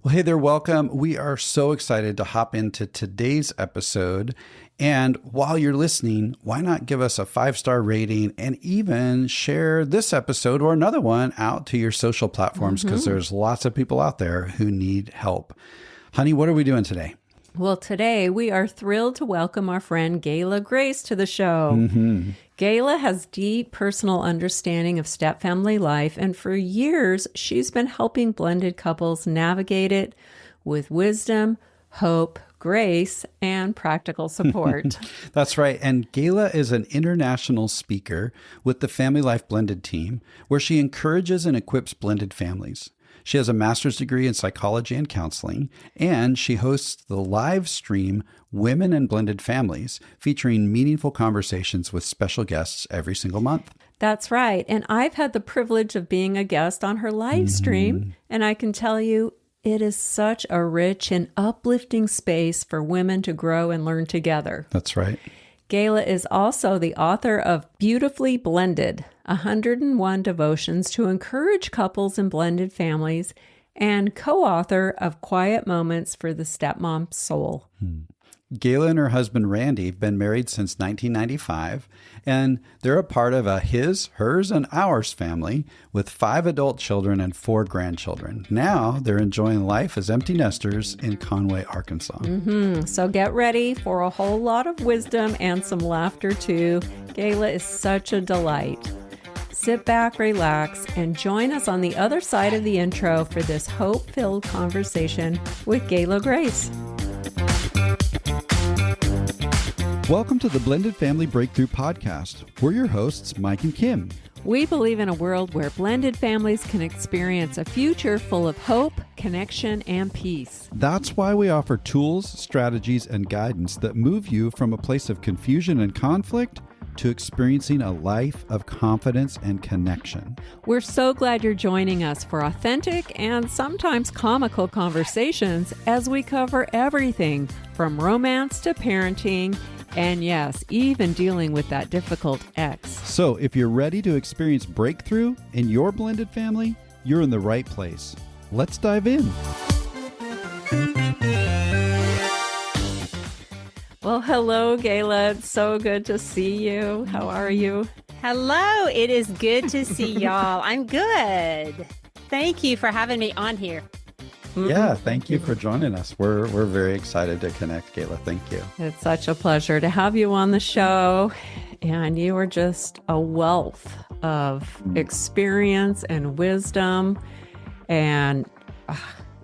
Well, hey there, welcome. We are so excited to hop into today's episode. And while you're listening, why not give us a 5-star rating and even share this episode or another one out to your social platforms because there's lots of people out there who need help. Honey, what are we doing today? Well, today we are thrilled to welcome our friend Gayla Grace to the show. Gayla has deep personal understanding of stepfamily life, and for years she's been helping blended couples navigate it with wisdom, hope, grace, and practical support. That's right. And Gayla is an international speaker with the Family Life Blended team, where she encourages and equips blended families. She has a master's degree in psychology and counseling, and she hosts the live stream Women and Blended Families, featuring meaningful conversations with special guests every single month. That's right. And I've had the privilege of being a guest on her live stream, and I can tell you, it is such a rich and uplifting space for women to grow and learn together. That's right. Gayla is also the author of Beautifully Blended, 101 Devotions to Encourage Couples and Blended Families, and co-author of Quiet Moments for the Stepmom Soul. Gayla and her husband, Randy, have been married since 1995, and they're a part of a his, hers, and ours family with 5 adult children and 4 grandchildren. Now they're enjoying life as empty nesters in Conway, Arkansas. So get ready for a whole lot of wisdom and some laughter too. Gayla is such a delight. Sit back, relax, and join us on the other side of the intro for this hope-filled conversation with Gayla Grace. Welcome to the Blended Family Breakthrough Podcast. We're your hosts, Mike and Kim. We believe in a world where blended families can experience a future full of hope, connection, and peace. That's why we offer tools, strategies, and guidance that move you from a place of confusion and conflict to experiencing a life of confidence and connection. We're so glad you're joining us for authentic and sometimes comical conversations as we cover everything from romance to parenting, and yes, even dealing with that difficult ex. So if you're ready to experience breakthrough in your blended family, you're in the right place. Let's dive in. Well, hello, Gayla. It's so good to see you. How are you? Hello. It is good to see y'all. I'm good. Thank you for having me on here. Yeah, thank you for joining us. We're very excited to connect, Gayla. Thank you. It's such a pleasure to have you on the show. And you are just a wealth of experience and wisdom. And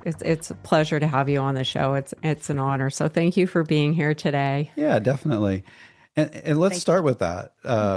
it's a pleasure to have you on the show. It's an honor. So thank you for being here today. Yeah, definitely. And let's start with that.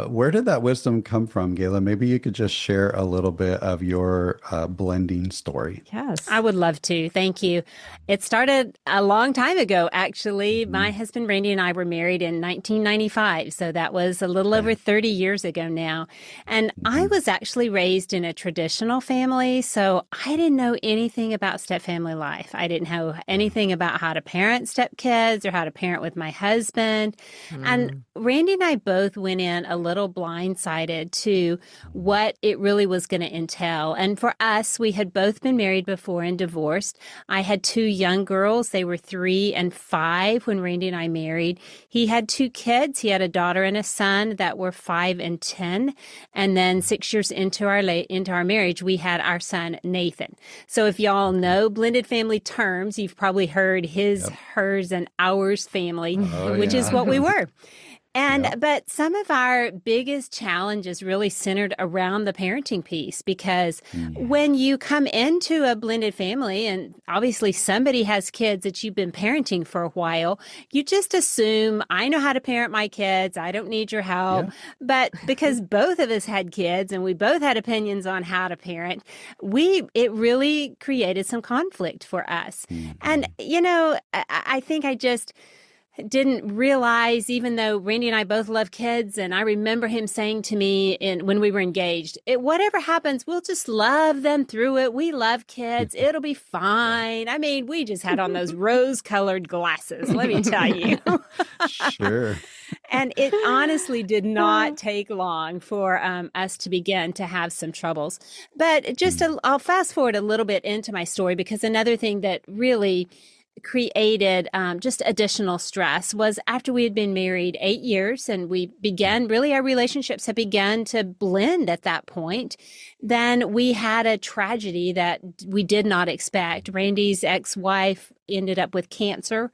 Where did that wisdom come from, Gayla? Maybe you could just share a little bit of your blending story. Yes. I would love to. Thank you. It started a long time ago, actually. My husband, Randy, and I were married in 1995. So that was a little over 30 years ago now. And I was actually raised in a traditional family. So I didn't know anything about stepfamily life. I didn't know anything about how to parent stepkids or how to parent with my husband. And Randy and I both went in a little blindsided to what it really was going to entail. And for us, we had both been married before and divorced. I had 2 young girls. They were 3 and 5 when Randy and I married. He had 2 kids. He had a daughter and a son that were 5 and 10. And then 6 years into our marriage, we had our son, Nathan. So if y'all know blended family terms, you've probably heard his, hers, and ours family, which is what we were. But some of our biggest challenges really centered around the parenting piece, because when you come into a blended family and obviously somebody has kids that you've been parenting for a while, you just assume, I know how to parent my kids. I don't need your help. Yeah. But because both of us had kids and we both had opinions on how to parent, it really created some conflict for us. And, I think didn't realize, even though Randy and I both love kids, and I remember him saying to me when we were engaged, whatever happens, we'll just love them through it. We love kids. It'll be fine. I mean, we just had on those rose-colored glasses, let me tell you. Sure. And it honestly did not take long for us to begin to have some troubles. But I'll fast forward a little bit into my story, because another thing that really created just additional stress was after we had been married 8 years and our relationships had begun to blend at that point. Then we had a tragedy that we did not expect. Randy's ex-wife ended up with cancer,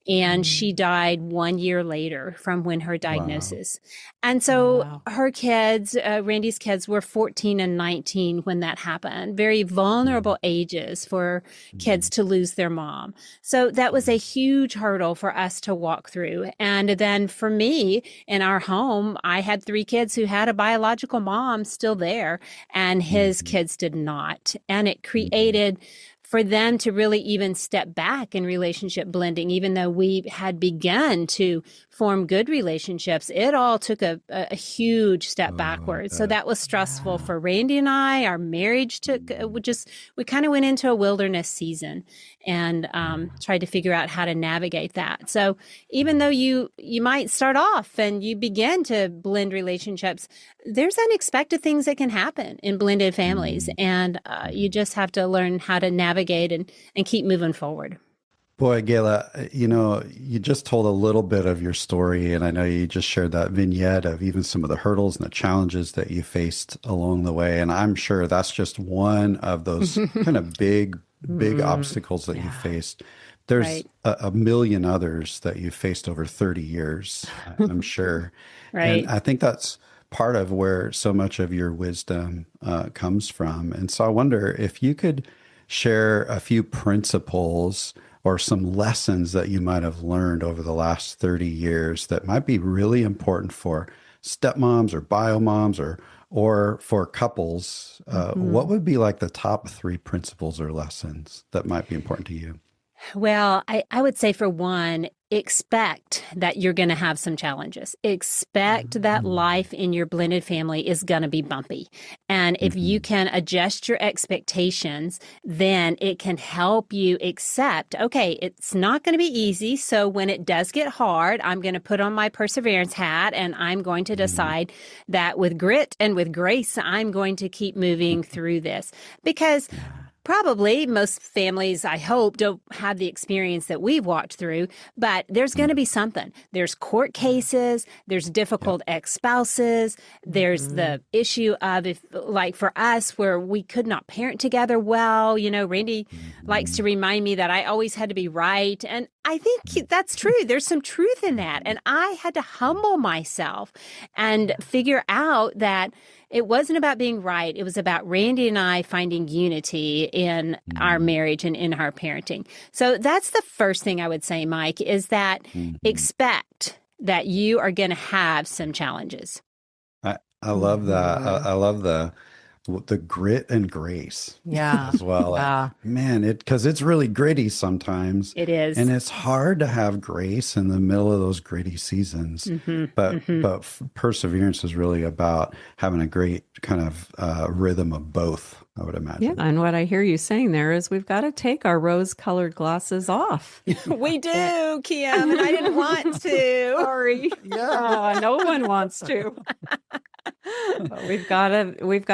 and she died 1 year later from her diagnosis. Wow. And so her kids, Randy's kids, were 14 and 19 when that happened. Very vulnerable ages for kids to lose their mom. So that was a huge hurdle for us to walk through. And then for me, in our home, I had 3 kids who had a biological mom still there, and his kids did not. And it created for them to really even step back in relationship blending, even though we had begun to form good relationships, it all took a huge step backwards. So that was stressful for Randy and I. Our marriage we kind of went into a wilderness season and tried to figure out how to navigate that. So even though you might start off and you begin to blend relationships, there's unexpected things that can happen in blended families. And you just have to learn how to navigate and keep moving forward. Boy, Gayla, you just told a little bit of your story, and I know you just shared that vignette of even some of the hurdles and the challenges that you faced along the way. And I'm sure that's just one of those kind of big obstacles that you faced. There's a million others that you faced over 30 years, I'm sure. Right. And I think that's part of where so much of your wisdom comes from. And so I wonder if you could share a few principles or some lessons that you might have learned over the last 30 years that might be really important for stepmoms or bio moms or for couples. What would be like the top 3 principles or lessons that might be important to you? Well, I would say, for one, expect that you're going to have some challenges. Expect that life in your blended family is going to be bumpy. And if you can adjust your expectations, then it can help you accept, okay, it's not going to be easy. So when it does get hard, I'm going to put on my perseverance hat, and I'm going to decide that with grit and with grace, I'm going to keep moving through this. Because probably most families, I hope, don't have the experience that we've walked through, but there's going to be something. There's court cases, there's difficult ex-spouses, there's the issue of, if, like for us, where we could not parent together well. Randy likes to remind me that I always had to be right, and I think that's true. There's some truth in that, and I had to humble myself and figure out that it wasn't about being right. It was about Randy and I finding unity in our marriage and in our parenting. So that's the first thing I would say, Mike, is that expect that you are going to have some challenges. I love that. I love the grit and grace as well. Man, because it's really gritty sometimes. It is. And it's hard to have grace in the middle of those gritty seasons. But perseverance is really about having a great kind of rhythm of both, I would imagine. Yeah, and what I hear you saying there is we've got to take our rose-colored glasses off. We do, Kim, and I didn't want to. Sorry. Yeah, no one wants to. But we've got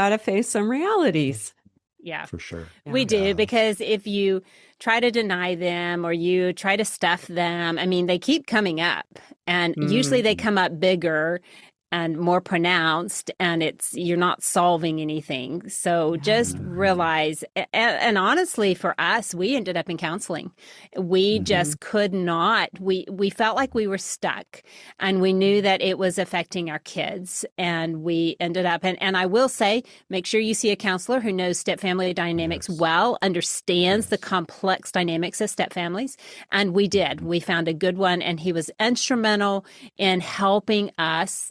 to face some realities. Yeah, for sure. We do, because if you try to deny them or you try to stuff them, I mean, they keep coming up, and usually they come up bigger and more pronounced, and you're not solving anything. So just realize, and honestly, for us, we ended up in counseling. We just could not, we felt like we were stuck, and we knew that it was affecting our kids, and we ended up, and I will say, make sure you see a counselor who knows step-family dynamics well, understands the complex dynamics of step-families, and we did. We found a good one, and he was instrumental in helping us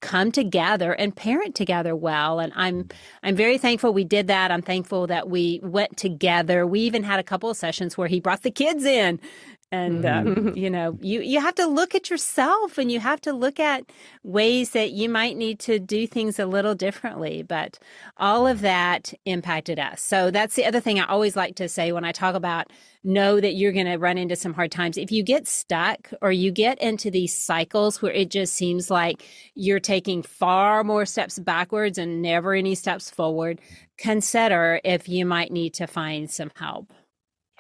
come together and parent together well. And I'm very thankful we did that. I'm thankful that we went together. We even had a couple of sessions where he brought the kids in And, you have to look at yourself, and you have to look at ways that you might need to do things a little differently. But all of that impacted us. So that's the other thing I always like to say when I talk about know that you're going to run into some hard times. If you get stuck or you get into these cycles where it just seems like you're taking far more steps backwards and never any steps forward, consider if you might need to find some help.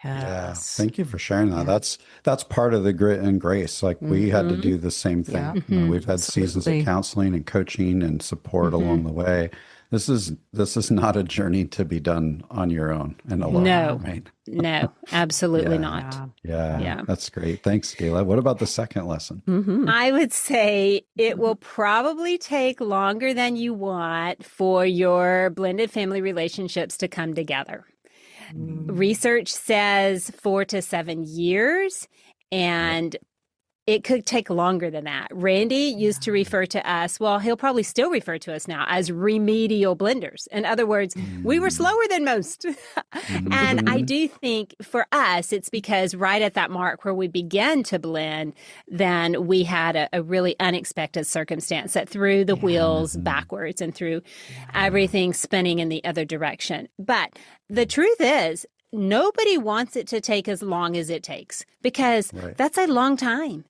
Yeah, Yes. thank you for sharing that. That's part of the grit and grace. Like we had to do the same thing. Yeah. We've had seasons of Absolutely. counseling and coaching and support along the way. This is not a journey to be done on your own and alone, No. right? No, absolutely Yeah. not. Yeah, that's great. Thanks, Gayla. What about the second lesson? I would say it will probably take longer than you want for your blended family relationships to come together. Research says 4 to 7 years, and it could take longer than that. Randy used to refer to us, well, he'll probably still refer to us now as remedial blenders. In other words, we were slower than most. And I do think for us, it's because right at that mark where we began to blend, then we had a really unexpected circumstance that threw the wheels backwards and threw everything spinning in the other direction. But the truth is, nobody wants it to take as long as it takes because that's a long time.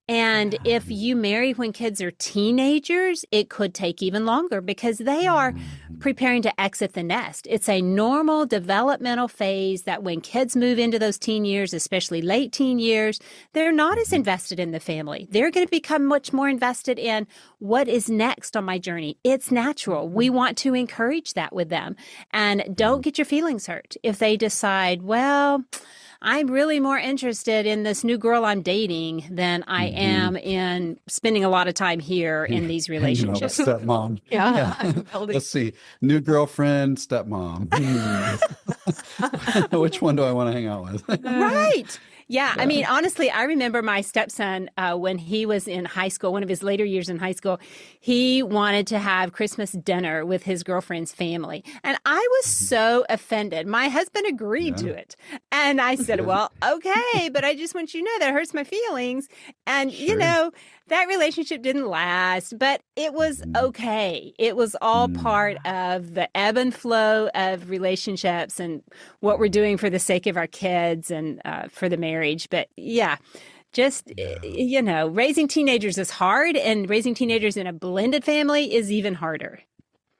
And if you marry when kids are teenagers, it could take even longer because they are preparing to exit the nest. It's a normal developmental phase that when kids move into those teen years, especially late teen years, they're not as invested in the family. They're going to become much more invested in what is next on my journey. It's natural. We want to encourage that with them. And don't get your feelings hurt if they decide, well, I'm really more interested in this new girl I'm dating than I am in spending a lot of time here in these relationships. Stepmom. Yeah. Let's see. New girlfriend, stepmom. Which one do I want to hang out with? Right. Yeah. I mean, honestly, I remember my stepson when he was in high school, one of his later years in high school, he wanted to have Christmas dinner with his girlfriend's family. And I was so offended. My husband agreed to it. And I said, well, okay, but I just want you to know that hurts my feelings. And, that relationship didn't last, but it was okay. It was all part of the ebb and flow of relationships and what we're doing for the sake of our kids and for the marriage. But raising teenagers is hard, and raising teenagers in a blended family is even harder.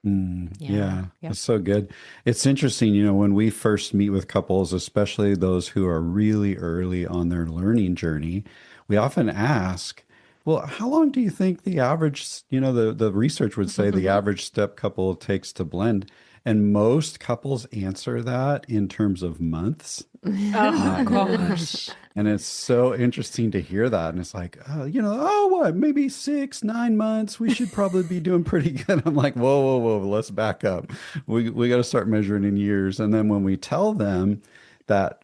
Yeah, it's so good. It's interesting, when we first meet with couples, especially those who are really early on their learning journey, we often ask, well, how long do you think the average, the research would say the average step couple takes to blend? And most couples answer that in terms of months. Oh, gosh. And it's so interesting to hear that. And it's like, maybe 6, 9 months. We should probably be doing pretty good. I'm like, whoa, let's back up. We got to start measuring in years. And then when we tell them that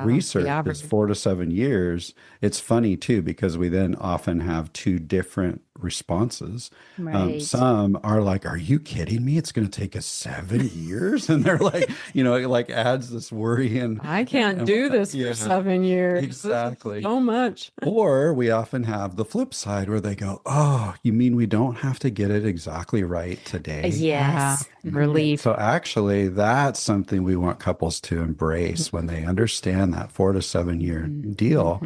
research is 4 to 7 years, it's funny too, because we then often have two different responses. Right. Some are like, are you kidding me? It's going to take us 7 years. And they're like, it like adds this worry. And I can't do this for 7 years. Exactly. So much. Or we often have the flip side where they go, oh, you mean we don't have to get it exactly right today? Yes. Relief. So actually, that's something we want couples to embrace when they understand that 4 to 7 year deal.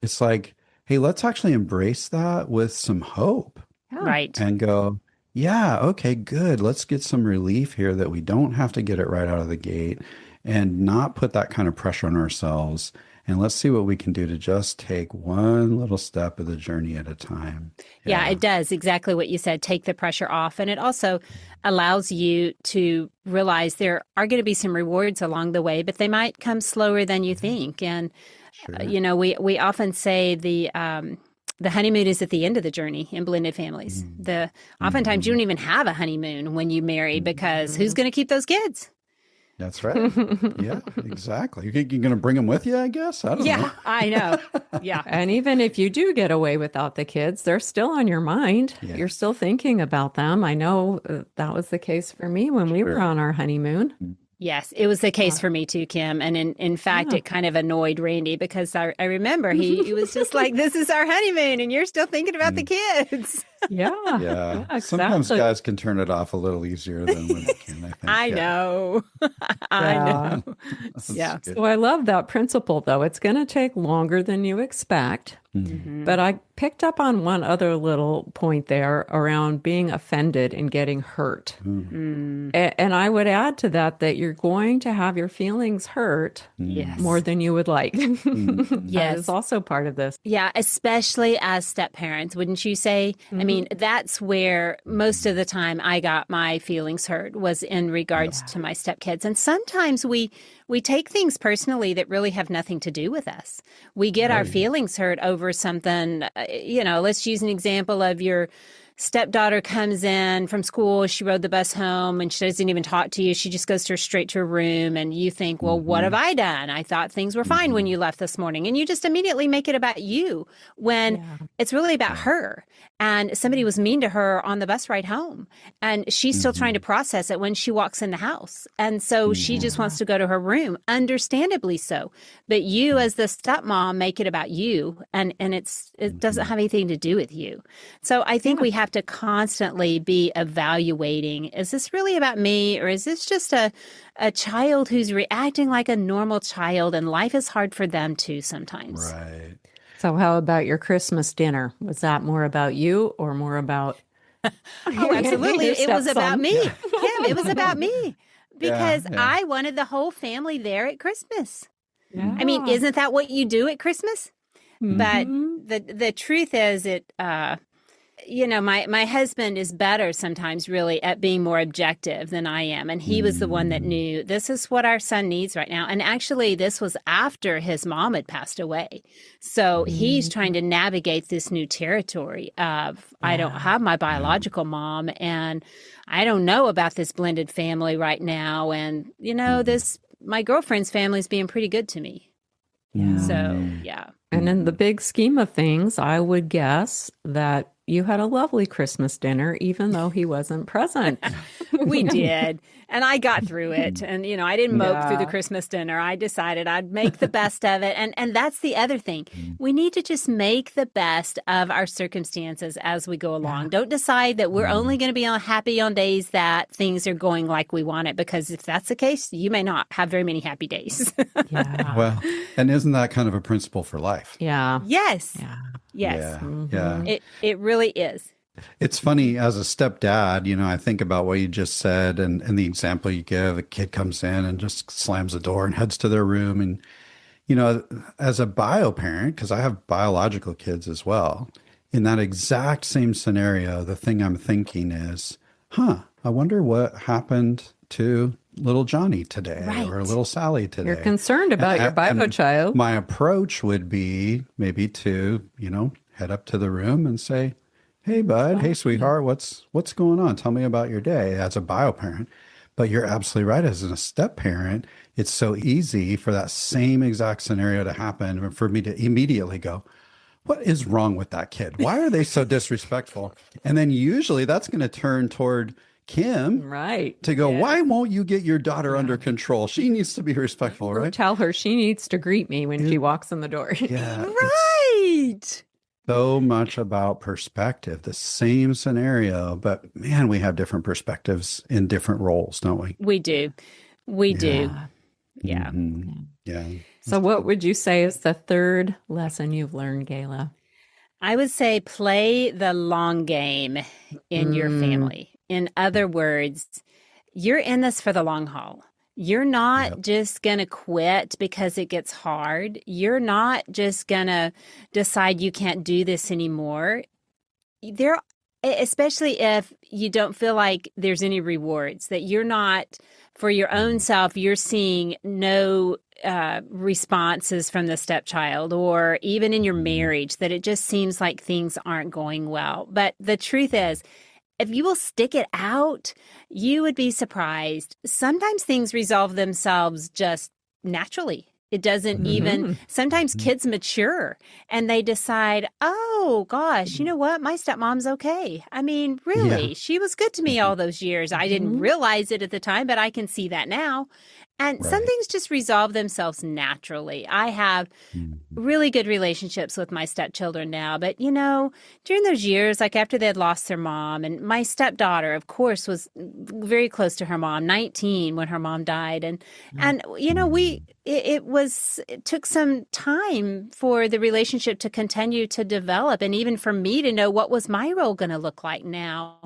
It's like, hey, let's actually embrace that with some hope. Right. And go, yeah, okay, good. Let's get some relief here that we don't have to get it right out of the gate and not put that kind of pressure on ourselves. And let's see what we can do to just take one little step of the journey at a time. Yeah, it does exactly what you said. Take the pressure off. And it also allows you to realize there are going to be some rewards along the way, but they might come slower than you think. And, we often say the honeymoon is at the end of the journey in blended families. Oftentimes you don't even have a honeymoon when you marry because who's going to keep those kids? That's right. Yeah, exactly. You're going to bring them with you, I guess? I don't know. I know. Yeah. And even if you do get away without the kids, they're still on your mind. Yeah. You're still thinking about them. I know that was the case for me when we were on our honeymoon. Yes, it was the case for me too, Kim. And in fact, it kind of annoyed Randy because I remember he was just like, this is our honeymoon and you're still thinking about the kids. Yeah. Yeah. Yeah, Sometimes exactly. guys can turn it off a little easier than women can, I think. I Yeah. know. I Yeah. know. That's Yeah. good. So I love that principle, though. It's going to take longer than you expect. But I picked up on one other little point there around being offended and getting hurt. And I would add to that that you're going to have your feelings hurt Yes. more than you would like. That Yes. is also part of this. Yeah, especially as step parents, wouldn't you say? I mean, that's where most of the time I got my feelings hurt was in regards to my stepkids. And sometimes we take things personally that really have nothing to do with us. We get our feelings hurt over something, let's use an example of your stepdaughter comes in from school, she rode the bus home and she doesn't even talk to you. She just goes straight to her room and you think, well, what have I done? I thought things were fine when you left this morning. And you just immediately make it about you when it's really about her. And somebody was mean to her on the bus ride home and she's still trying to process it when she walks in the house. And so she just wants to go to her room, understandably so. But you as the stepmom make it about you and it doesn't have anything to do with you. So I think we have to constantly be evaluating, is this really about me or is this just a child who's reacting like a normal child and life is hard for them too sometimes. Right. So, how about your Christmas dinner? Was that more about you or more about? Oh, absolutely. your It was stepson? about me. Kim, it was about me because Yeah. I wanted the whole family there at Christmas. Yeah. I mean, isn't that what you do at Christmas? But the truth is my husband is better sometimes really at being more objective than I am. And he was the one that knew this is what our son needs right now. And actually, this was after his mom had passed away. So he's trying to navigate this new territory of I don't have my biological mom and I don't know about this blended family right now. And, my girlfriend's family is being pretty good to me. Yeah. So, yeah. And in the big scheme of things, I would guess that you had a lovely Christmas dinner, even though he wasn't present. We did. And I got through it. And, I didn't mope through the Christmas dinner. I decided I'd make the best of it. And that's the other thing. We need to just make the best of our circumstances as we go along. Don't decide that we're only going to be happy on days that things are going like we want it. Because if that's the case, you may not have very many happy days. Yeah. Well, and isn't that kind of a principle for life? Yeah. Yes. Yeah. Yes. Yeah. It really is. It's funny, as a stepdad, I think about what you just said and the example you give. A kid comes in and just slams the door and heads to their room. And, as a bio parent, because I have biological kids as well, in that exact same scenario, the thing I'm thinking is, I wonder what happened to little Johnny today or little Sally today. You're concerned about your bio child. My approach would be maybe to, head up to the room and say, hey, bud. Hey, sweetheart. What's going on? Tell me about your day as a bio parent. But you're absolutely right. As a step parent, it's so easy for that same exact scenario to happen and for me to immediately go, what is wrong with that kid? Why are they so disrespectful? And then usually that's going to turn toward Kim, Right. to go, why won't you get your daughter under control? She needs to be respectful, right? Tell her she needs to greet me when she walks in the door. Yeah. Right. So much about perspective, the same scenario, but man, we have different perspectives in different roles, don't we? We do. We do. Yeah. Yeah. So, what would you say is the third lesson you've learned, Gayla? I would say play the long game in your family. In other words, you're in this for the long haul. You're not just going to quit because it gets hard. You're not just going to decide you can't do this anymore. Especially if you don't feel like there's any rewards, that you're not, for your own self, you're seeing no responses from the stepchild, or even in your marriage, that it just seems like things aren't going well. But the truth is, if you will stick it out, you would be surprised. Sometimes things resolve themselves just naturally. It doesn't even, sometimes kids mature and they decide, oh gosh, you know what? My stepmom's okay. I mean, really, she was good to me all those years. I didn't realize it at the time, but I can see that now. And some things just resolve themselves naturally. I have really good relationships with my stepchildren now. But, during those years, like after they had lost their mom, and my stepdaughter, of course, was very close to her mom, 19 when her mom died. And it took some time for the relationship to continue to develop, and even for me to know what was my role going to look like now.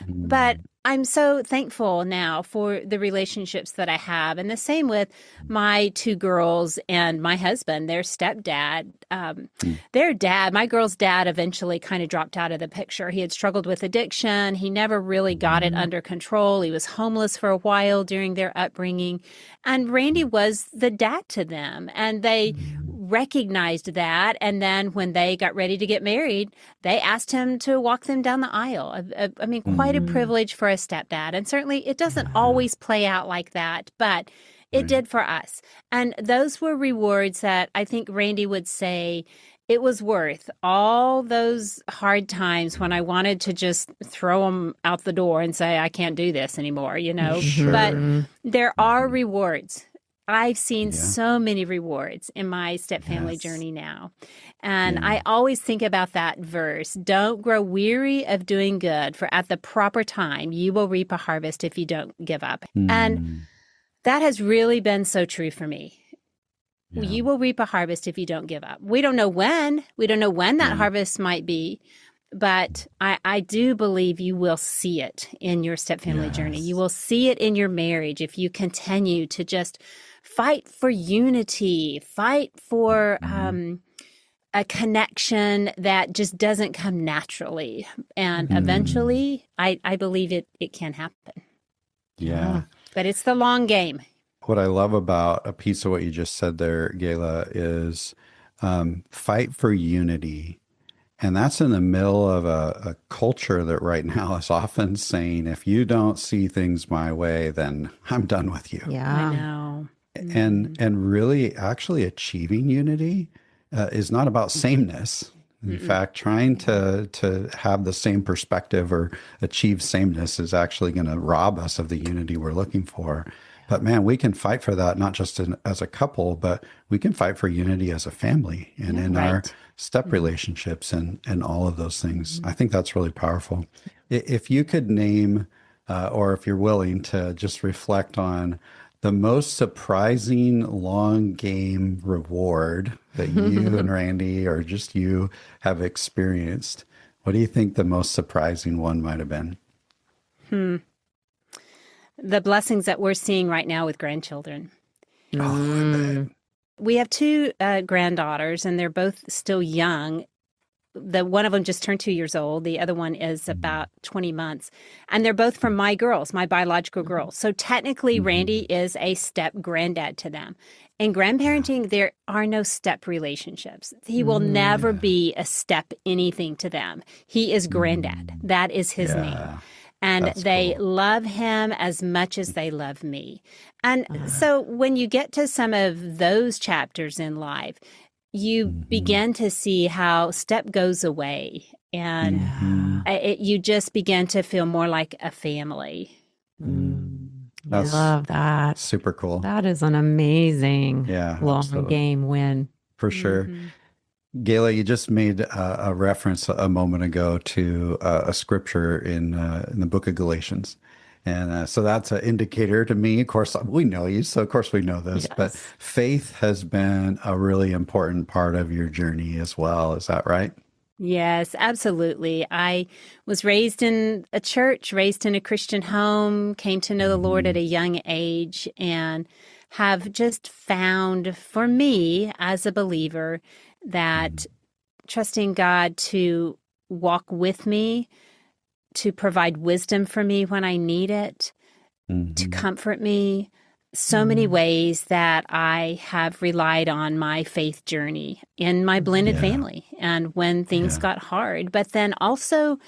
But I'm so thankful now for the relationships that I have. And the same with my two girls and my husband, their stepdad. My girl's dad eventually kind of dropped out of the picture. He had struggled with addiction. He never really got it under control. He was homeless for a while during their upbringing. And Randy was the dad to them. And they recognized that. And then when they got ready to get married, they asked him to walk them down the aisle. I mean, quite a privilege for a stepdad. And certainly it doesn't always play out like that, but it did for us. And those were rewards that I think Randy would say it was worth all those hard times when I wanted to just throw them out the door and say, I can't do this anymore, Sure. But there are rewards. I've seen so many rewards in my stepfamily journey now. And I always think about that verse, don't grow weary of doing good, for at the proper time you will reap a harvest if you don't give up. And that has really been so true for me. Yeah. You will reap a harvest if you don't give up. We don't know when. We don't know when that harvest might be. But I do believe you will see it in your stepfamily journey. You will see it in your marriage if you continue to just fight for unity, fight for a connection that just doesn't come naturally. And eventually, I believe it can happen. Yeah. But it's the long game. What I love about a piece of what you just said there, Gayla, is fight for unity. And that's in the middle of a culture that right now is often saying, if you don't see things my way, then I'm done with you. Yeah. I know. And really actually achieving unity is not about sameness. In fact, trying to have the same perspective or achieve sameness is actually going to rob us of the unity we're looking for. But man, we can fight for that, not just as a couple, but we can fight for unity as a family and in our step relationships and all of those things. I think that's really powerful. If you could name, or if you're willing to just reflect on the most surprising long game reward that you and Randy or just you have experienced, what do you think the most surprising one might have been? The blessings that we're seeing right now with grandchildren. Oh, we have two granddaughters, and they're both still young. One of them just turned 2 years old. The other one is about 20 months. And they're both from my girls, my biological girls. So technically, Randy is a step granddad to them. In grandparenting, there are no step relationships. He will never be a step anything to them. He is granddad. That is his name. And they love him as much as they love me. And so when you get to some of those chapters in life, you begin to see how step goes away. And you just begin to feel more like a family. I love that. Super cool. That is an amazing long game win. For sure. Gayla, you just made a reference a moment ago to a scripture in the book of Galatians. And so that's an indicator to me. Of course, we know you, so of course we know this. Yes. But faith has been a really important part of your journey as well. Is that right? Yes, absolutely. I was raised in a church, raised in a Christian home, came to know the Lord at a young age, and have just found for me as a believer that trusting God to walk with me, to provide wisdom for me when I need it, to comfort me, so many ways that I have relied on my faith journey in my blended family and when things got hard, but then also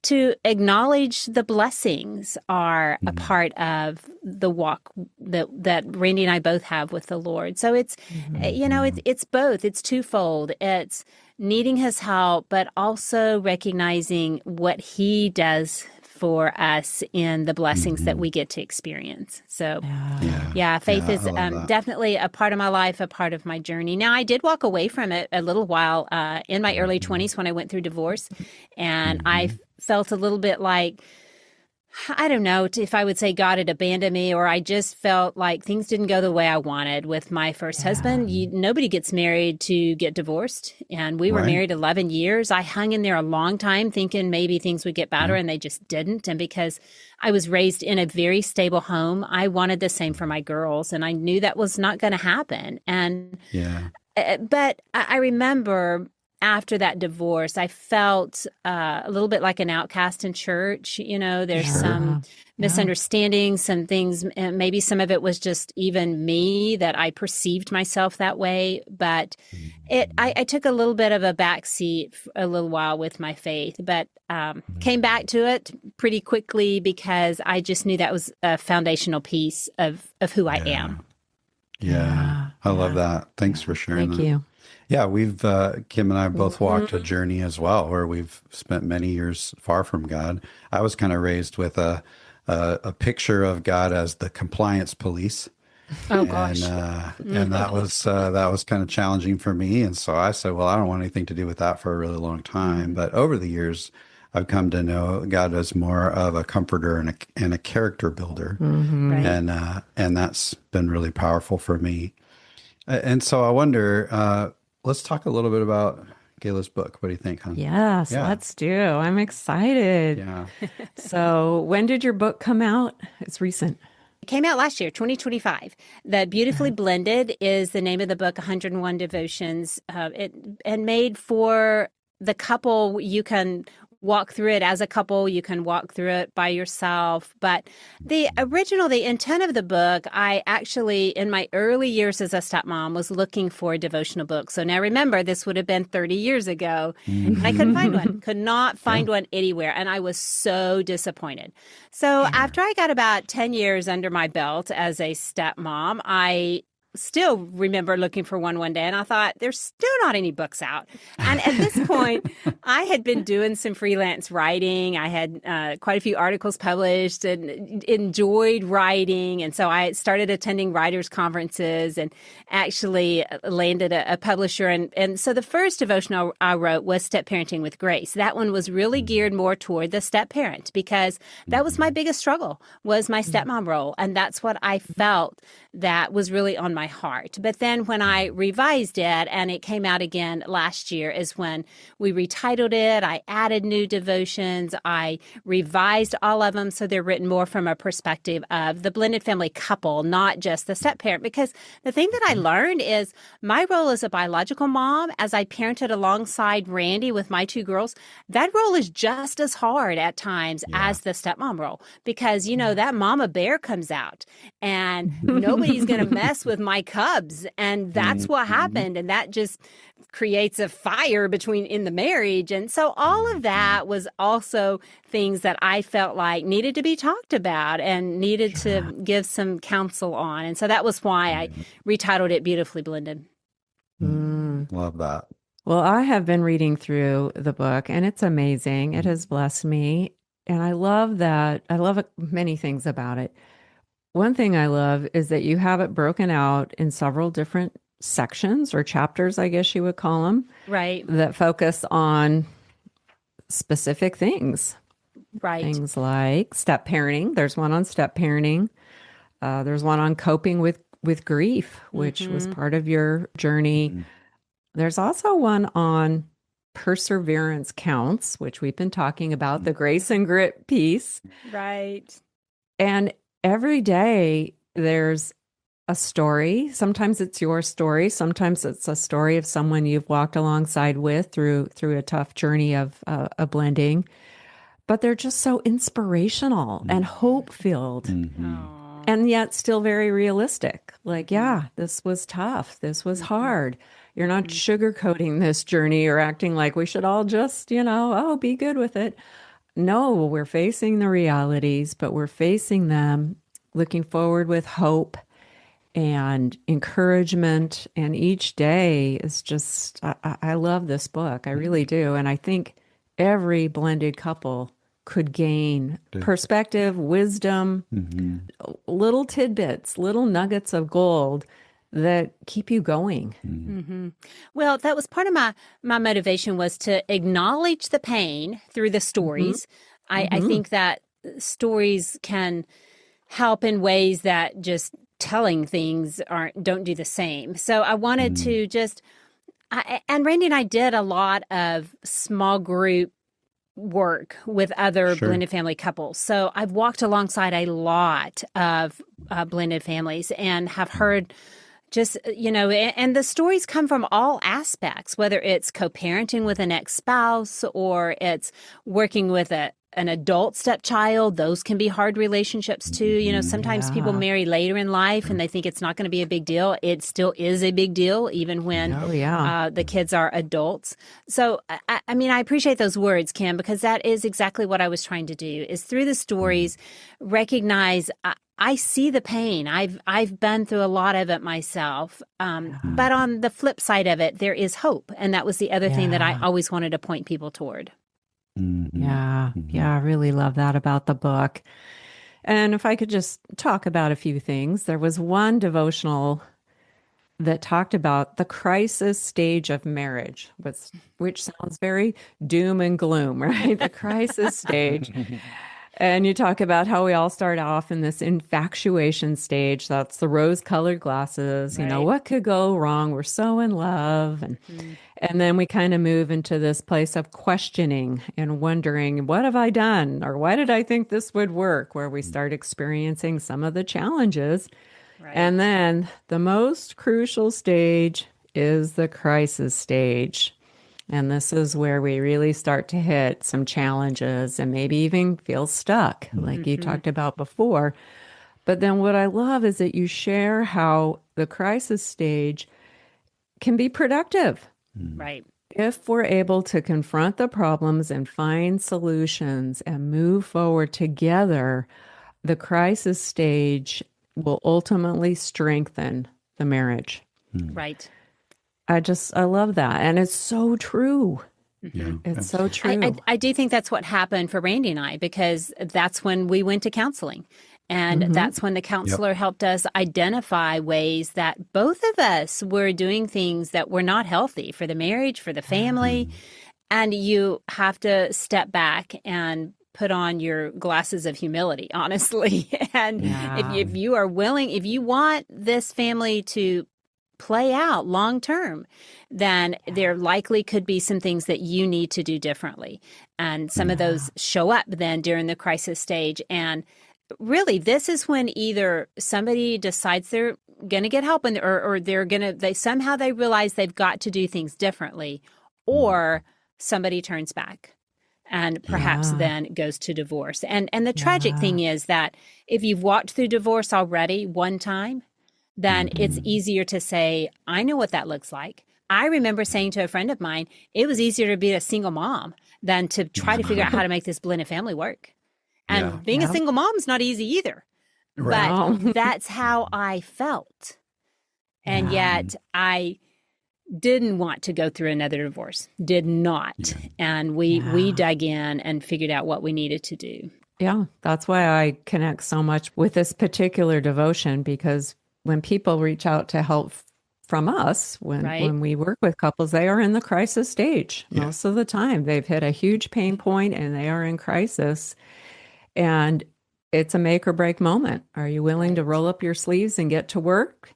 to acknowledge the blessings are a part of the walk that Randy and I both have with the Lord. So it's, it's both. It's twofold. It's needing his help, but also recognizing what he does for us in the blessings that we get to experience. So, faith is definitely a part of my life, a part of my journey. Now, I did walk away from it a little while in my early 20s when I went through divorce, and I felt a little bit like, I don't know if I would say God had abandoned me, or I just felt like things didn't go the way I wanted with my first husband. Nobody gets married to get divorced. And we were married 11 years. I hung in there a long time thinking maybe things would get better, and they just didn't. And because I was raised in a very stable home, I wanted the same for my girls. And I knew that was not going to happen. And, but I remember after that divorce, I felt a little bit like an outcast in church. There's some misunderstandings, some things, and maybe some of it was just even me that I perceived myself that way. But I took a little bit of a backseat a little while with my faith, but came back to it pretty quickly because I just knew that was a foundational piece of who I am. I love that. Thanks for sharing that. Thank you. Yeah, we've, Kim and I both walked a journey as well, where we've spent many years far from God. I was kind of raised with a picture of God as the compliance police. Oh gosh. And that was kind of challenging for me. And so I said, well, I don't want anything to do with that for a really long time. But over the years, I've come to know God as more of a comforter and a character builder. And that's been really powerful for me. And so I wonder, let's talk a little bit about Gayla's book. What do you think, hon? Yes, let's do. I'm excited. Yeah. So when did your book come out? It's recent. It came out last year, 2025. The Beautifully Blended is the name of the book, 101 Devotions. And made for the couple. You can walk through it as a couple. You can walk through it by yourself. But the intent of the book, I actually, in my early years as a stepmom, was looking for a devotional book. So now remember, this would have been 30 years ago. And I couldn't find one, could not find one anywhere. And I was so disappointed. So after I got about 10 years under my belt as a stepmom, I still remember looking for one day, and I thought, there's still not any books out. And at this point, I had been doing some freelance writing. I had quite a few articles published and enjoyed writing. And so I started attending writers' conferences and actually landed a publisher. And so the first devotional I wrote was Step Parenting with Grace. That one was really geared more toward the step parent, because that was my biggest struggle, was my stepmom role. And that's what I felt that was really on my heart. But then when I revised it, and it came out again last year, is when we retitled it. I added new devotions. I revised all of them so they're written more from a perspective of the blended family couple, not just the step parent. Because the thing that I learned is my role as a biological mom, as I parented alongside Randy with my two girls, that role is just as hard at times as the stepmom role, because, that mama bear comes out and nobody's going to mess with my cubs. And that's what happened. And that just creates a fire in the marriage. And so all of that was also things that I felt like needed to be talked about and needed to give some counsel on. And so that was why I retitled it Beautifully Blended. Love that. Well, I have been reading through the book, and it's amazing. It has blessed me. And I love that. I love many things about it. One thing I love is that you have it broken out in several different sections or chapters, I guess you would call them. Right. That focus on specific things. Right. Things like step parenting. There's one on step parenting. There's one on coping with grief, which was part of your journey. There's also one on perseverance counts, which we've been talking about, the grace and grit piece. Right. And every day there's a story. Sometimes it's your story. Sometimes it's a story of someone you've walked alongside with through a tough journey of a blending. But they're just so inspirational and hope-filled. And yet still very realistic. Like, this was tough. This was hard. You're not sugarcoating this journey or acting like we should all just, be good with it. no, we're facing the realities, but we're facing them looking forward with hope and encouragement. And each day is just, I love this book. I really do. And I think every blended couple could gain perspective, wisdom, little tidbits, little nuggets of gold that keep you going. Well, that was part of my motivation was to acknowledge the pain through the stories. I think that stories can help in ways that just telling things don't do the same. So I wanted to just, and Randy and I did a lot of small group work with other blended family couples. So I've walked alongside a lot of blended families and have heard just, and the stories come from all aspects, whether it's co-parenting with an ex-spouse or it's working with an adult stepchild. Those can be hard relationships too. Sometimes people marry later in life and they think it's not going to be a big deal. It still is a big deal, even when the kids are adults. So, I appreciate those words, Kim, because that is exactly what I was trying to do, is through the stories, recognize I see the pain. I've been through a lot of it myself. But on the flip side of it, there is hope. And that was the other thing that I always wanted to point people toward. Yeah, I really love that about the book. And if I could just talk about a few things, there was one devotional that talked about the crisis stage of marriage, which sounds very doom and gloom, right? The crisis stage. And you talk about how we all start off in this infatuation stage. That's the rose-colored glasses. Right. What could go wrong? We're so in love. And then we kind of move into this place of questioning and wondering, what have I done? Or why did I think this would work? Where we start experiencing some of the challenges. Right. And then the most crucial stage is the crisis stage. And this is where we really start to hit some challenges and maybe even feel stuck, like you talked about before. But then what I love is that you share how the crisis stage can be productive. Right. If we're able to confront the problems and find solutions and move forward together, the crisis stage will ultimately strengthen the marriage. Right. I love that. And it's so true. Yeah, It's so true. I do think that's what happened for Randy and I, because that's when we went to counseling. And that's when the counselor helped us identify ways that both of us were doing things that were not healthy for the marriage, for the family. And you have to step back and put on your glasses of humility, honestly. And if you are willing, if you want this family to play out long term, then there likely could be some things that you need to do differently. And some of those show up then during the crisis stage. And really, this is when either somebody decides they're going to get help or they somehow they realize they've got to do things differently, or somebody turns back and perhaps then goes to divorce. And the tragic thing is that if you've walked through divorce already one time, then it's easier to say, I know what that looks like. I remember saying to a friend of mine, it was easier to be a single mom than to try to figure out how to make this blended family work. And being a single mom is not easy either. Right. But that's how I felt. And yet I didn't want to go through another divorce, did not. And we dug in and figured out what we needed to do. Yeah, that's why I connect so much with this particular devotion, because when people reach out to help from us, when we work with couples, they are in the crisis stage. Most of the time, they've hit a huge pain point and they are in crisis. And it's a make or break moment. Are you willing to roll up your sleeves and get to work?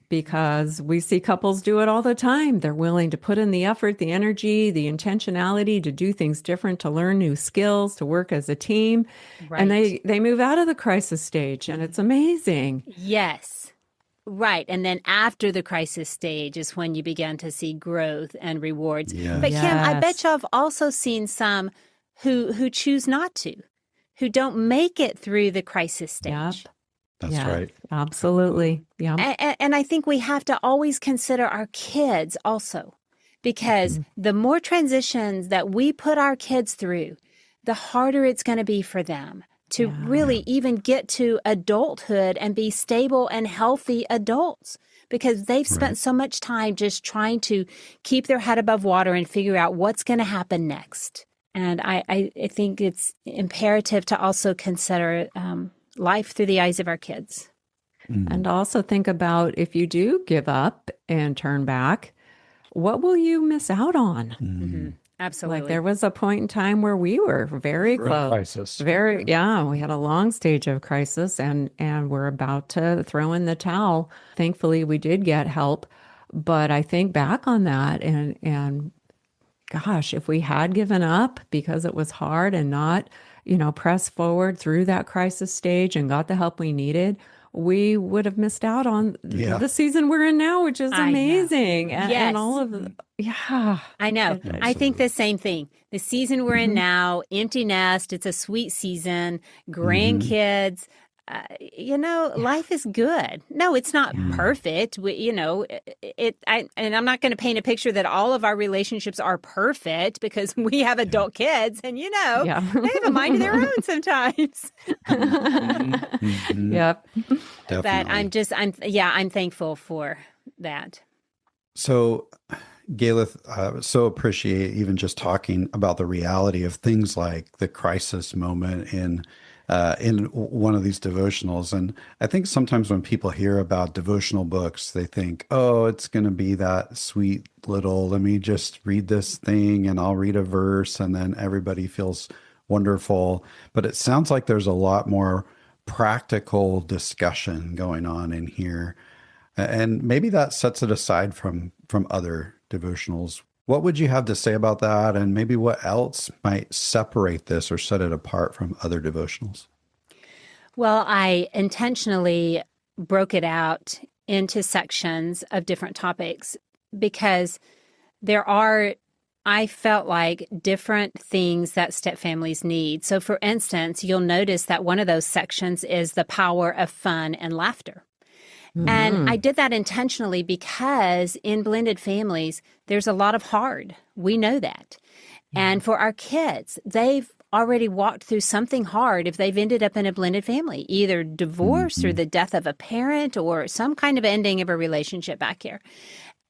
Because we see couples do it all the time. They're willing to put in the effort, the energy, the intentionality to do things different, to learn new skills, to work as a team. Right. And they move out of the crisis stage, and it's amazing. Yes. Right. And then after the crisis stage is when you begin to see growth and rewards. Yes. But Kim, I bet y'all have also seen some who choose not to, who don't make it through the crisis stage. Yep. That's right. Absolutely. Yeah. And I think we have to always consider our kids also, because the more transitions that we put our kids through, the harder it's going to be for them to really even get to adulthood and be stable and healthy adults, because they've spent so much time just trying to keep their head above water and figure out what's going to happen next. And I think it's imperative to also consider life through the eyes of our kids. And also think about, if you do give up and turn back, what will you miss out on? Absolutely. Like, there was a point in time where we were very close. Crisis. We had a long stage of crisis, and we're about to throw in the towel. Thankfully, we did get help. But I think back on that, and gosh, if we had given up because it was hard and not, press forward through that crisis stage and got the help we needed, we would have missed out on the season we're in now, which is amazing. And all of the, I know. I think the same thing. The season we're in now, empty nest, it's a sweet season, grandkids, life is good. No, it's not perfect. And I'm not going to paint a picture that all of our relationships are perfect, because we have adult kids and, they have a mind of their own sometimes. Yep. But I'm thankful for that. So, Gayla, so appreciate even just talking about the reality of things like the crisis moment in one of these devotionals. And I think sometimes when people hear about devotional books, they think, oh, it's going to be that sweet little, let me just read this thing and I'll read a verse and then everybody feels wonderful. But it sounds like there's a lot more practical discussion going on in here. And maybe that sets it aside from other devotionals. What would you have to say about that? And maybe what else might separate this or set it apart from other devotionals? Well, I intentionally broke it out into sections of different topics because I felt like different things that step families need. So for instance, you'll notice that one of those sections is the power of fun and laughter. And I did that intentionally because in blended families, there's a lot of hard. We know that. And for our kids, they've already walked through something hard if they've ended up in a blended family, either divorce or the death of a parent or some kind of ending of a relationship back here.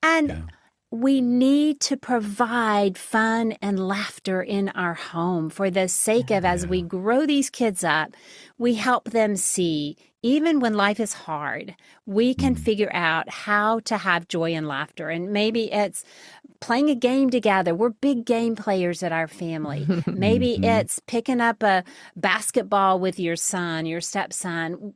And we need to provide fun and laughter in our home for the sake of, as we grow these kids up, we help them see, even when life is hard, we can figure out how to have joy and laughter. And maybe it's playing a game together. We're big game players at our family. Maybe it's picking up a basketball with your son, your stepson,